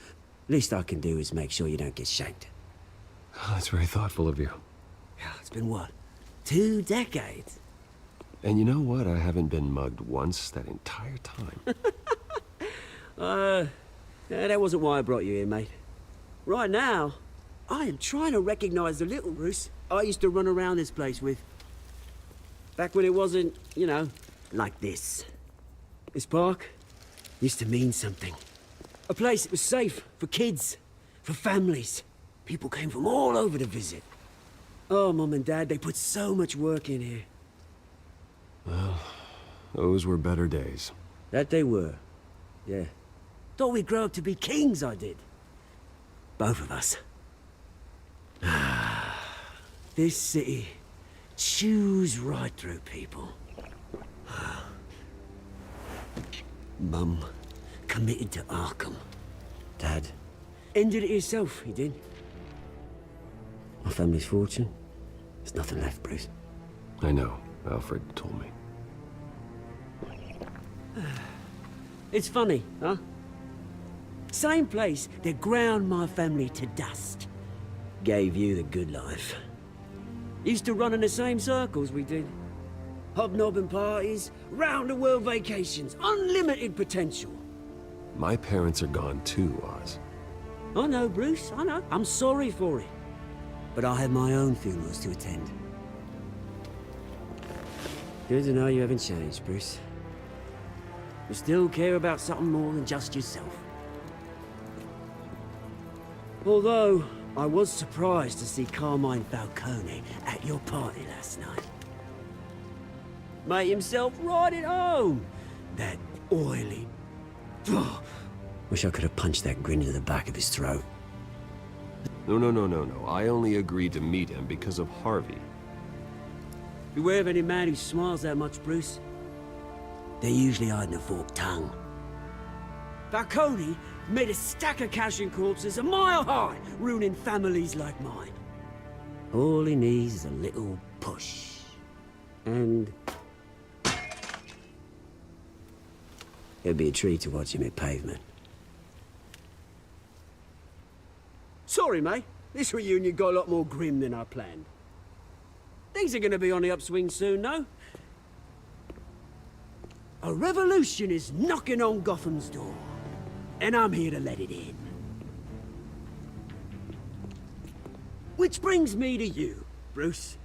Least I can do is make sure you don't get shanked. Oh, that's very thoughtful of you. It's been what? 2 decades? And you know what? I haven't been mugged once that entire time. That wasn't why I brought you here, mate. Right now, I am trying to recognize the little Bruce I used to run around this place with. Back when it wasn't, you know, like this. This park used to mean something. A place that was safe for kids, for families. People came from all over to visit. Oh, Mum and Dad, they put so much work in here. Well, those were better days. That they were. Yeah. Thought we'd grow up to be kings, I did. Both of us. This city chews right through people. Mum committed to Arkham. Dad ended it himself, he did. My family's fortune. There's nothing left, Bruce. I know. Alfred told me. It's funny, huh? Same place that ground my family to dust. Gave you the good life. Used to run in the same circles we did. Hobnobbing parties, round-the-world vacations, unlimited potential. My parents are gone too, Oz. I know, Bruce, I know. I'm sorry for it. But I have my own funerals to attend. Good to know you haven't changed, Bruce. You still care about something more than just yourself. Although, I was surprised to see Carmine Falcone at your party last night. Made himself right at home. That oily... Wish I could have punched that grin into the back of his throat. No. I only agreed to meet him because of Harvey. Beware of any man who smiles that much, Bruce. They're usually hiding a forked tongue. Falcone made a stack of cashing corpses a mile high, ruining families like mine. All he needs is a little push. And... it'd be a treat to watch him hit pavement. Sorry, mate. This reunion got a lot more grim than I planned. Things are gonna be on the upswing soon, though. A revolution is knocking on Gotham's door. And I'm here to let it in. Which brings me to you, Bruce.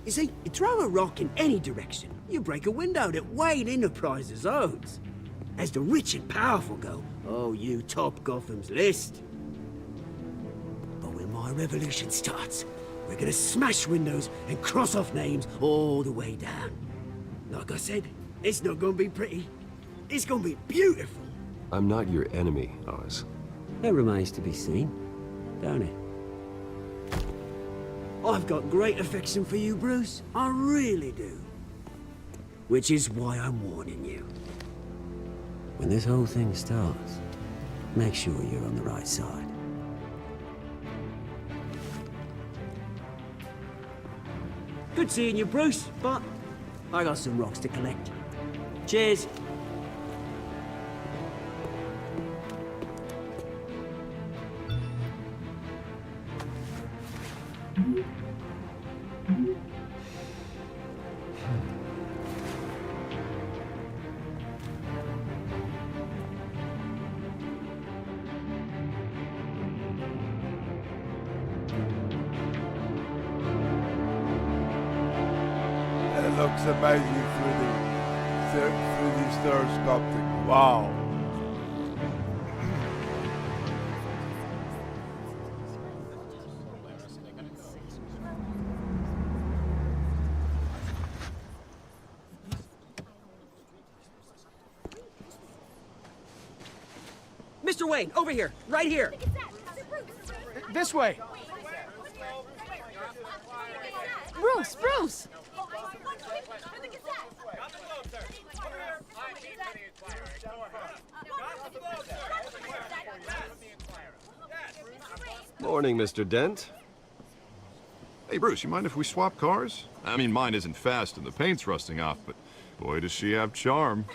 You see, you throw a rock in any direction, you break a window that Wayne Enterprises owns. As the rich and powerful go, oh, you top Gotham's list. But when my revolution starts, we're gonna smash windows and cross off names all the way down. Like I said, it's not gonna be pretty. It's gonna be beautiful. I'm not your enemy, Oz. That remains to be seen, don't it? I've got great affection for you, Bruce. I really do. Which is why I'm warning you. When this whole thing starts, make sure you're on the right side. Good seeing you, Bruce, but I got some rocks to collect. Cheers. It looks amazing through the stereoscoptic. Wow. Mr. Wayne, over here, right here. This way. Bruce! Morning, Mr. Dent. Hey, Bruce, you mind if we swap cars? I mean, mine isn't fast and the paint's rusting off, but boy, does she have charm.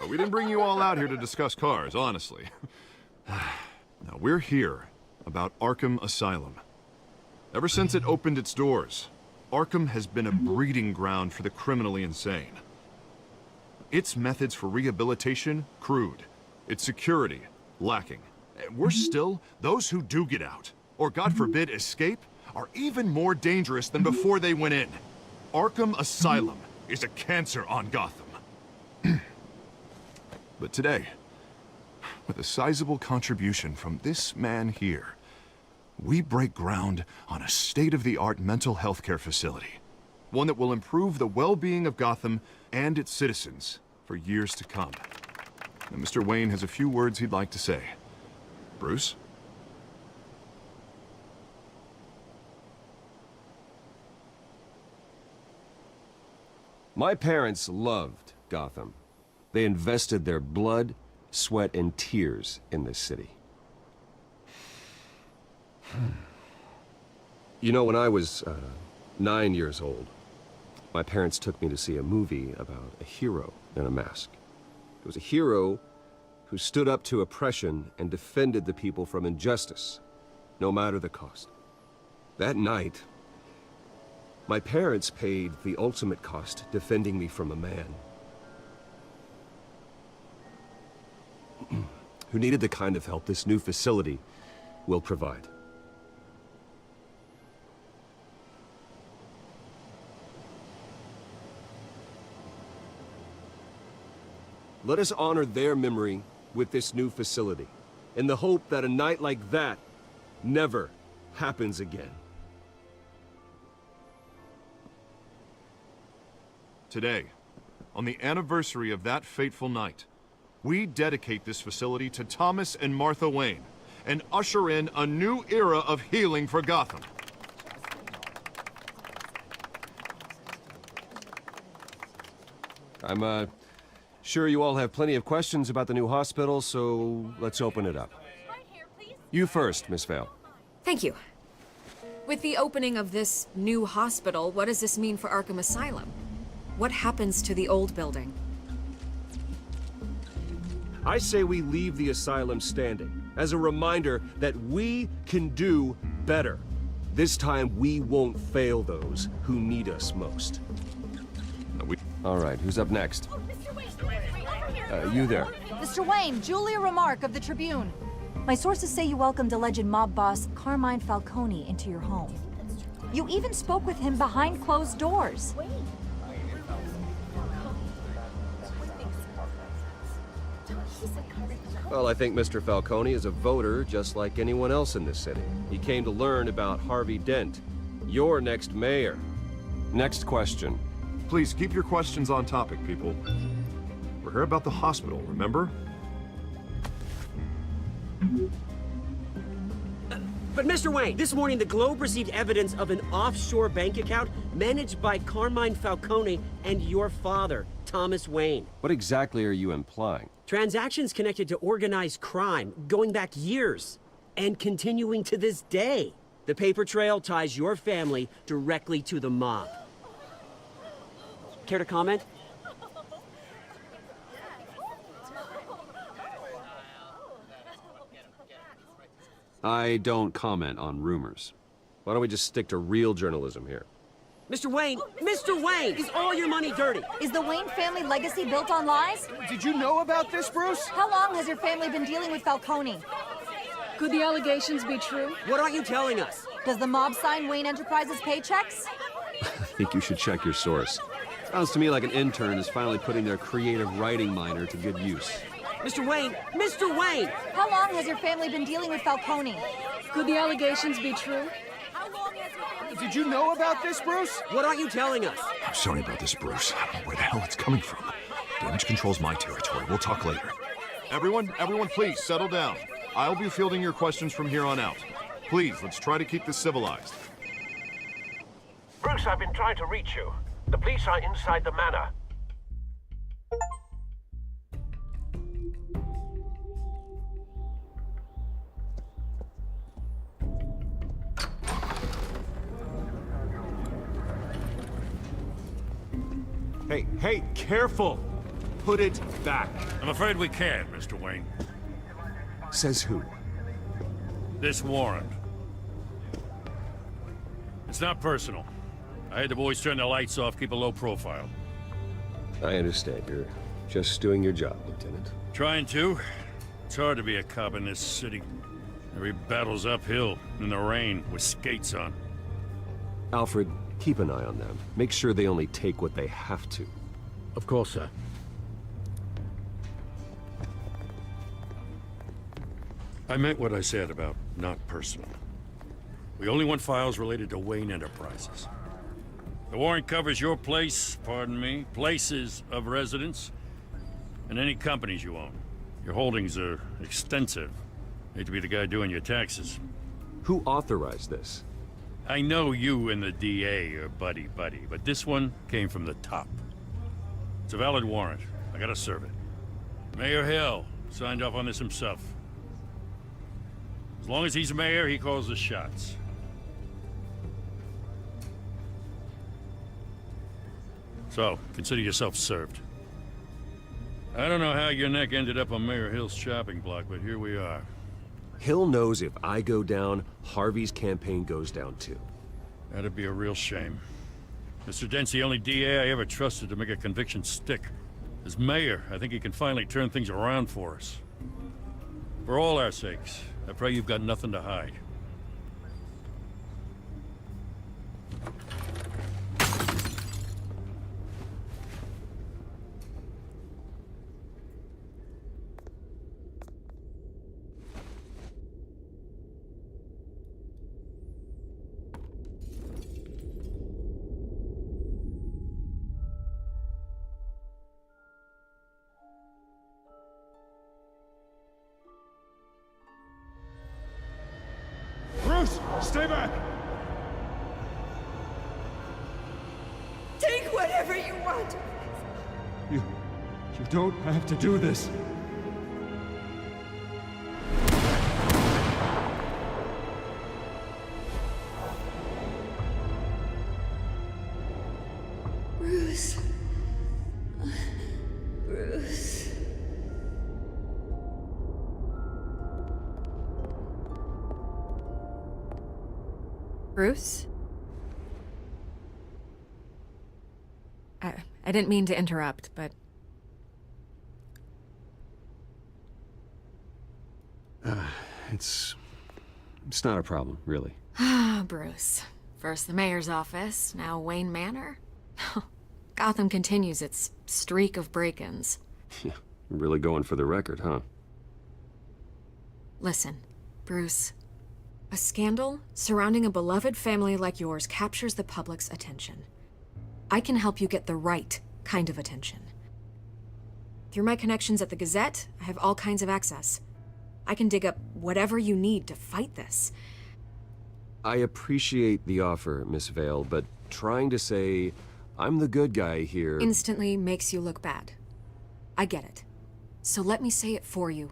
We didn't bring you all out here to discuss cars, honestly. Now, we're here about Arkham Asylum. Ever since it opened its doors, Arkham has been a breeding ground for the criminally insane. Its methods for rehabilitation, crude. Its security, lacking. And worse still, those who do get out, or God forbid escape, are even more dangerous than before they went in. Arkham Asylum is a cancer on Gotham. But today, with a sizable contribution from this man here, we break ground on a state-of-the-art mental health care facility. One that will improve the well-being of Gotham and its citizens for years to come. And Mr. Wayne has a few words he'd like to say. Bruce? My parents loved Gotham. They invested their blood, sweat, and tears in this city. You know, when I was 9 years old, my parents took me to see a movie about a hero in a mask. It was a hero who stood up to oppression and defended the people from injustice, no matter the cost. That night, my parents paid the ultimate cost defending me from a man who needed the kind of help this new facility will provide. Let us honor their memory with this new facility, in the hope that a night like that never happens again. Today, on the anniversary of that fateful night, we dedicate this facility to Thomas and Martha Wayne and usher in a new era of healing for Gotham. I'm, sure you all have plenty of questions about the new hospital, so let's open it up. You first, Miss Vale. Thank you. With the opening of this new hospital, what does this mean for Arkham Asylum? What happens to the old building? I say we leave the asylum standing, as a reminder that we can do better. This time, we won't fail those who need us most. All right, who's up next? You there. Mr. Wayne, Julia Remark of the Tribune. My sources say you welcomed alleged mob boss Carmine Falcone into your home. You even spoke with him behind closed doors. Well, I think Mr. Falcone is a voter just like anyone else in this city. He came to learn about Harvey Dent, your next mayor. Next question. Please keep your questions on topic, people. We're here about the hospital, remember? But Mr. Wayne, this morning the Globe received evidence of an offshore bank account managed by Carmine Falcone and your father, Thomas Wayne. What exactly are you implying? Transactions connected to organized crime, going back years, and continuing to this day. The paper trail ties your family directly to the mob. Care to comment? I don't comment on rumors. Why don't we just stick to real journalism here? Mr. Wayne! Mr. Wayne! Is all your money dirty? Is the Wayne family legacy built on lies? Did you know about this, Bruce? How long has your family been dealing with Falcone? Could the allegations be true? What aren't you telling us? Does the mob sign Wayne Enterprises paychecks? I think you should check your source. Sounds to me like an intern is finally putting their creative writing minor to good use. Mr. Wayne! Mr. Wayne! How long has your family been dealing with Falcone? Could the allegations be true? Did you know about this, Bruce? What aren't you telling us? I'm sorry about this, Bruce. I don't know where the hell it's coming from. Damage control's my territory. We'll talk later. Everyone, please, settle down. I'll be fielding your questions from here on out. Please, let's try to keep this civilized. Bruce, I've been trying to reach you. The police are inside the manor. Hey, careful! Put it back. I'm afraid we can't, Mr. Wayne. Says who? This warrant. It's not personal. I had the boys turn the lights off, keep a low profile. I understand. You're just doing your job, Lieutenant. Trying to. It's hard to be a cop in this city. Every battle's uphill, in the rain, with skates on. Alfred, keep an eye on them. Make sure they only take what they have to. Of course, sir. I meant what I said about not personal. We only want files related to Wayne Enterprises. The warrant covers your place, pardon me, places of residence, and any companies you own. Your holdings are extensive. Hate to be the guy doing your taxes. Who authorized this? I know you and the DA are buddy-buddy, but this one came from the top. It's a valid warrant. I gotta serve it. Mayor Hill signed off on this himself. As long as he's mayor, he calls the shots. So, consider yourself served. I don't know how your neck ended up on Mayor Hill's chopping block, but here we are. Hill knows if I go down, Harvey's campaign goes down too. That'd be a real shame. Mr. Dent's the only DA I ever trusted to make a conviction stick. As mayor, I think he can finally turn things around for us. For all our sakes, I pray you've got nothing to hide. Bruce, stay back! Take whatever you want. You don't have to do this. Bruce. Bruce. Bruce? I didn't mean to interrupt, but... It's not a problem, really. Ah, Bruce. First the mayor's office, now Wayne Manor. Gotham continues its streak of break-ins. Yeah, really going for the record, huh? Listen, Bruce. A scandal surrounding a beloved family like yours captures the public's attention. I can help you get the right kind of attention. Through my connections at the Gazette, I have all kinds of access. I can dig up whatever you need to fight this. I appreciate the offer, Miss Vale, but trying to say I'm the good guy here... Instantly makes you look bad. I get it. So let me say it for you.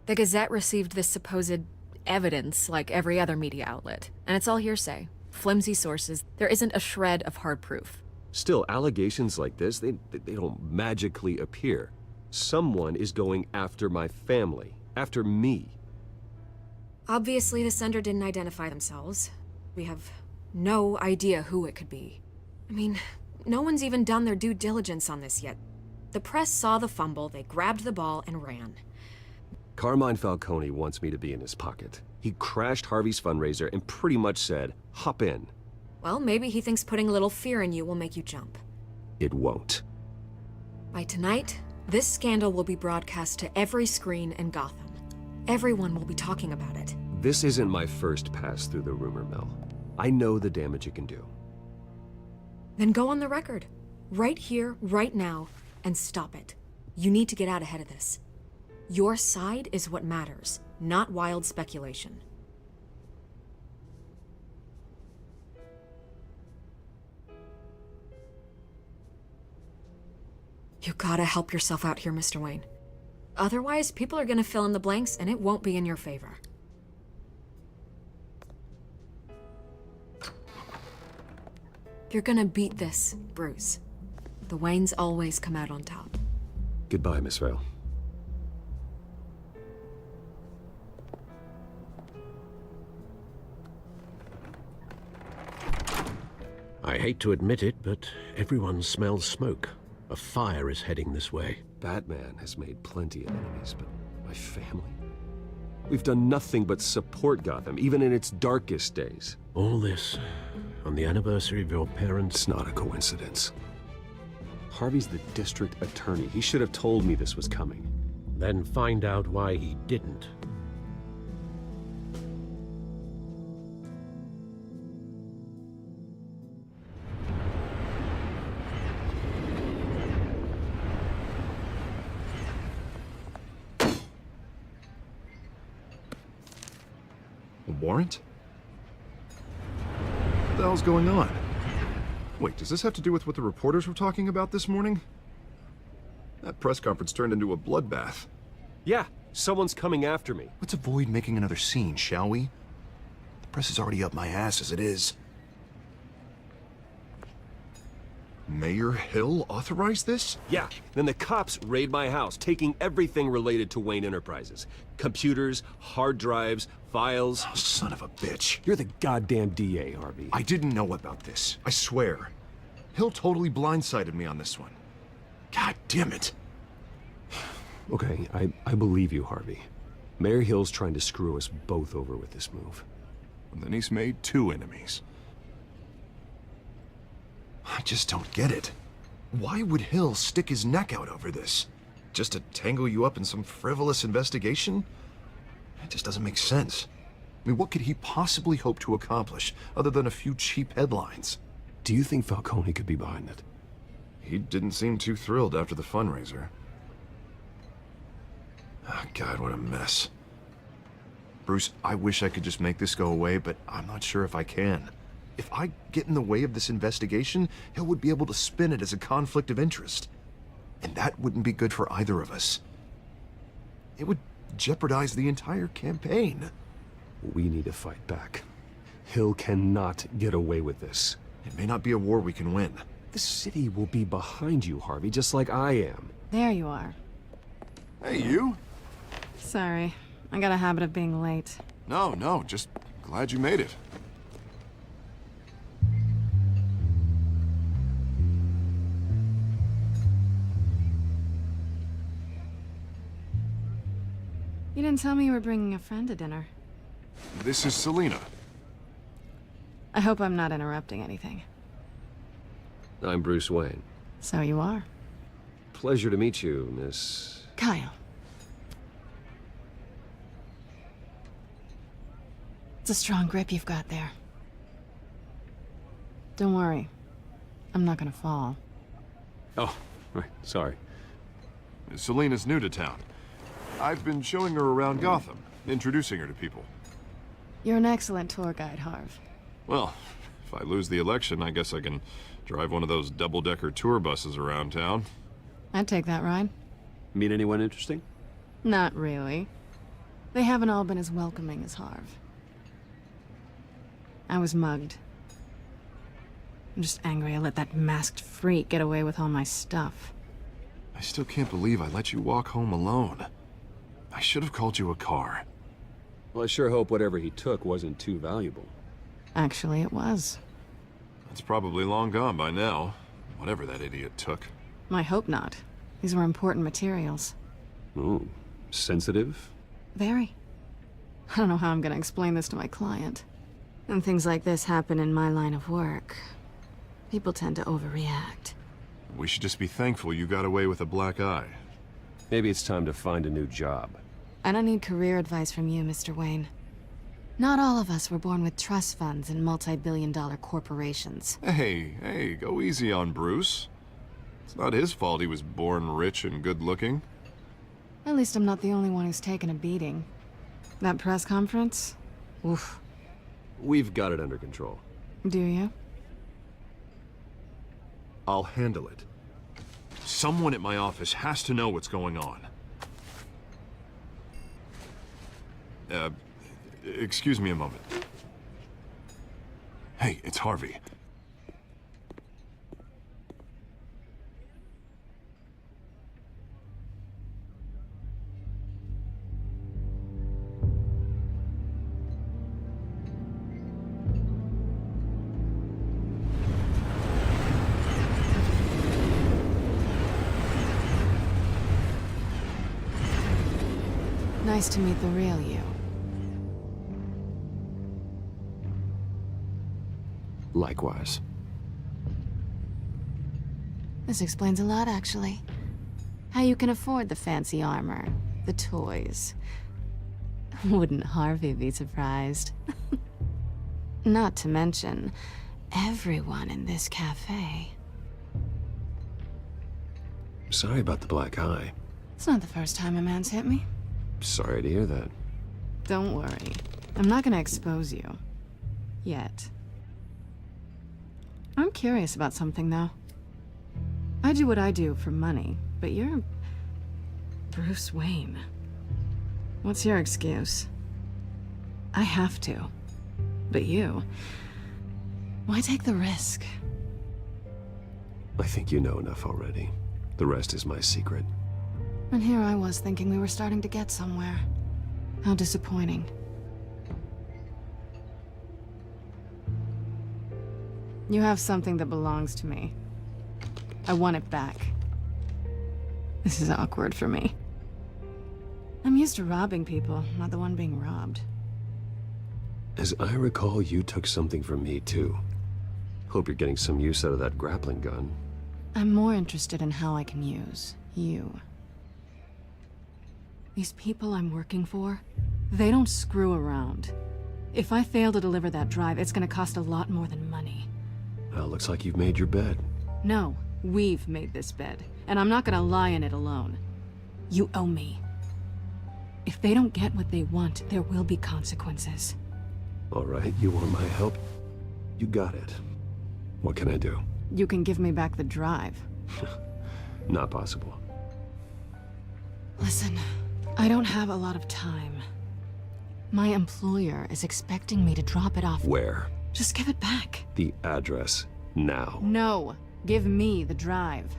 The Gazette received this supposed evidence like every other media outlet, and it's all hearsay. Flimsy sources. There isn't a shred of hard proof. Still, allegations like this, they don't magically appear. Someone is going after my family, after me. Obviously, the sender didn't identify themselves. We have no idea who it could be. I mean, no one's even done their due diligence on this yet. The press saw the fumble, they grabbed the ball and ran. Carmine Falcone wants me to be in his pocket. He crashed Harvey's fundraiser and pretty much said, hop in. Well, maybe he thinks putting a little fear in you will make you jump. It won't. By tonight, this scandal will be broadcast to every screen in Gotham. Everyone will be talking about it. This isn't my first pass through the rumor mill. I know the damage it can do. Then go on the record. Right here, right now, and stop it. You need to get out ahead of this. Your side is what matters, not wild speculation. You gotta help yourself out here, Mr. Wayne. Otherwise, people are gonna fill in the blanks and it won't be in your favor. You're gonna beat this, Bruce. The Waynes always come out on top. Goodbye, Miss Vale. I hate to admit it, but everyone smells smoke. A fire is heading this way. Batman has made plenty of enemies, but my family? We've done nothing but support Gotham, even in its darkest days. All this on the anniversary of your parents'... It's not a coincidence. Harvey's the district attorney. He should have told me this was coming. Then find out why he didn't. A warrant? What the hell's going on? Wait, does this have to do with what the reporters were talking about this morning? That press conference turned into a bloodbath. Yeah, someone's coming after me. Let's avoid making another scene, shall we? The press is already up my ass as it is. Mayor Hill authorized this? Yeah, then the cops raid my house, taking everything related to Wayne Enterprises. Computers, hard drives, files. Oh, son of a bitch. You're the goddamn DA, Harvey. I didn't know about this. I swear. Hill totally blindsided me on this one. God damn it. Okay, I believe you, Harvey. Mayor Hill's trying to screw us both over with this move. And then he's made 2 enemies. I just don't get it. Why would Hill stick his neck out over this? Just to tangle you up in some frivolous investigation? It just doesn't make sense. I mean, what could he possibly hope to accomplish other than a few cheap headlines? Do you think Falcone could be behind it? He didn't seem too thrilled after the fundraiser. Oh, God, what a mess. Bruce, I wish I could just make this go away, but I'm not sure if I can. If I get in the way of this investigation, Hill would be able to spin it as a conflict of interest. And that wouldn't be good for either of us. It would jeopardize the entire campaign. We need to fight back. Hill cannot get away with this. It may not be a war we can win. The city will be behind you, Harvey, just like I am. There you are. Hey, you? Sorry. I got a habit of being late. No, just glad you made it. You didn't tell me you were bringing a friend to dinner. This is Selina. I hope I'm not interrupting anything. I'm Bruce Wayne. So you are. Pleasure to meet you, Miss... Kyle. It's a strong grip you've got there. Don't worry. I'm not gonna fall. Oh, right, sorry. Selina's new to town. I've been showing her around Gotham, introducing her to people. You're an excellent tour guide, Harv. Well, if I lose the election, I guess I can drive one of those double-decker tour buses around town. I'd take that ride. Meet anyone interesting? Not really. They haven't all been as welcoming as Harv. I was mugged. I'm just angry I let that masked freak get away with all my stuff. I still can't believe I let you walk home alone. I should have called you a car. Well, I sure hope whatever he took wasn't too valuable. Actually, it was. It's probably long gone by now, whatever that idiot took. I hope not. These were important materials. Oh, sensitive? Very. I don't know how I'm gonna explain this to my client. When things like this happen in my line of work, people tend to overreact. We should just be thankful you got away with a black eye. Maybe it's time to find a new job. I don't need career advice from you, Mr. Wayne. Not all of us were born with trust funds and multi-billion-dollar corporations. Hey, go easy on Bruce. It's not his fault he was born rich and good-looking. At least I'm not the only one who's taken a beating. That press conference? Oof. We've got it under control. Do you? I'll handle it. Someone at my office has to know what's going on. Excuse me a moment. Hey, it's Harvey. Nice to meet the real you. Likewise. This explains a lot, actually. How you can afford the fancy armor, the toys. Wouldn't Harvey be surprised? Not to mention, everyone in this cafe. Sorry about the black eye. It's not the first time a man's hit me. Sorry to hear that. Don't worry. I'm not gonna expose you. Yet. I'm curious about something, though. I do what I do for money, but you're... Bruce Wayne. What's your excuse? I have to. But you... Why take the risk? I think you know enough already. The rest is my secret. And here I was thinking we were starting to get somewhere. How disappointing. You have something that belongs to me. I want it back. This is awkward for me. I'm used to robbing people, not the one being robbed. As I recall, you took something from me, too. Hope you're getting some use out of that grappling gun. I'm more interested in how I can use you. These people I'm working for, they don't screw around. If I fail to deliver that drive, it's gonna cost a lot more than money. Well, looks like you've made your bed. No, we've made this bed, and I'm not gonna lie in it alone. You owe me. If they don't get what they want, there will be consequences. All right, you want my help? You got it. What can I do? You can give me back the drive. Not possible. Listen, I don't have a lot of time. My employer is expecting me to drop it off. Where? Just give it back. The address, now. No, give me the drive.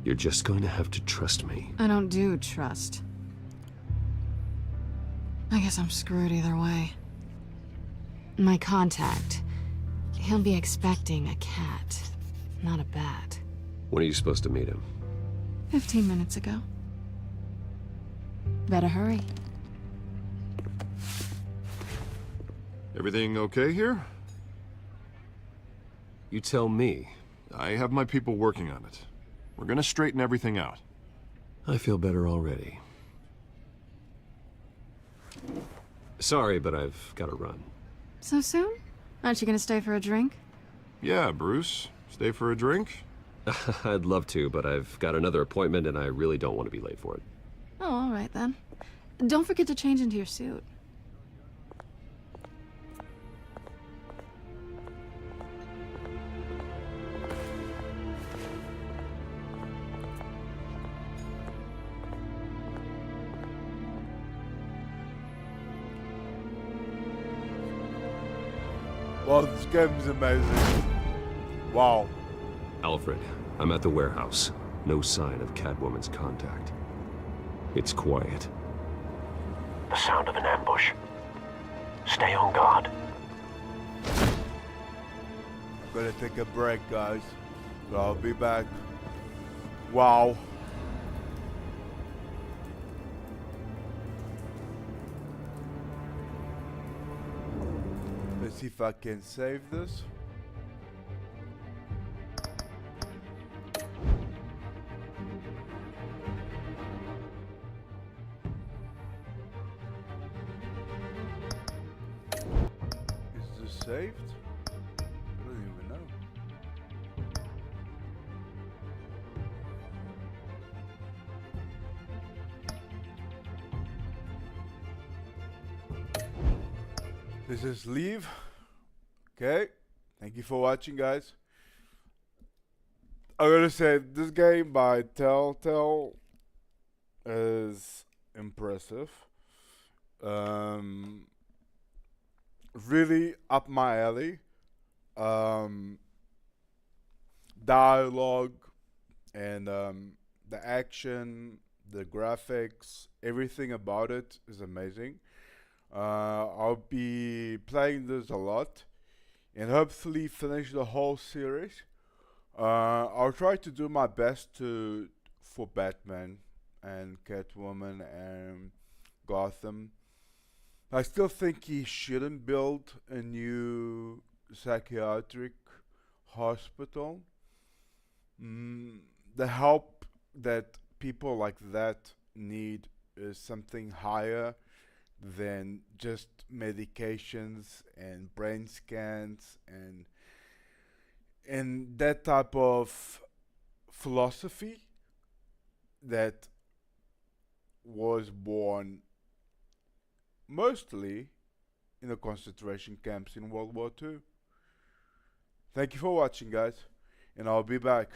You're just going to have to trust me. I don't do trust. I guess I'm screwed either way. My contact, he'll be expecting a cat, not a bat. When are you supposed to meet him? 15 minutes ago. Better hurry. Everything okay here? You tell me. I have my people working on it. We're gonna straighten everything out. I feel better already. Sorry, but I've got to run. So soon? Aren't you gonna stay for a drink? Yeah, Bruce. Stay for a drink? I'd love to, but I've got another appointment and I really don't want to be late for it. Oh, all right then. Don't forget to change into your suit. Wow, this game is amazing. Wow. Alfred, I'm at the warehouse. No sign of Catwoman's contact. It's quiet. The sound of an ambush. Stay on guard. I'm gonna take a break, guys. So I'll be back. Wow. Let's see if I can save this. Is this saved? I don't even know. This is leave. Okay. Thank you for watching, guys. I'm gonna say this game by Telltale is impressive. Really up my alley. Dialogue and the action, the graphics, everything about it is amazing. I'll be playing this a lot and hopefully finish the whole series. I'll try to do my best for Batman and Catwoman and Gotham. I still think he shouldn't build a new psychiatric hospital. The help that people like that need is something higher than just medications and brain scans and that type of philosophy that was born mostly in the concentration camps in World War II. Thank you for watching, guys, and I'll be back.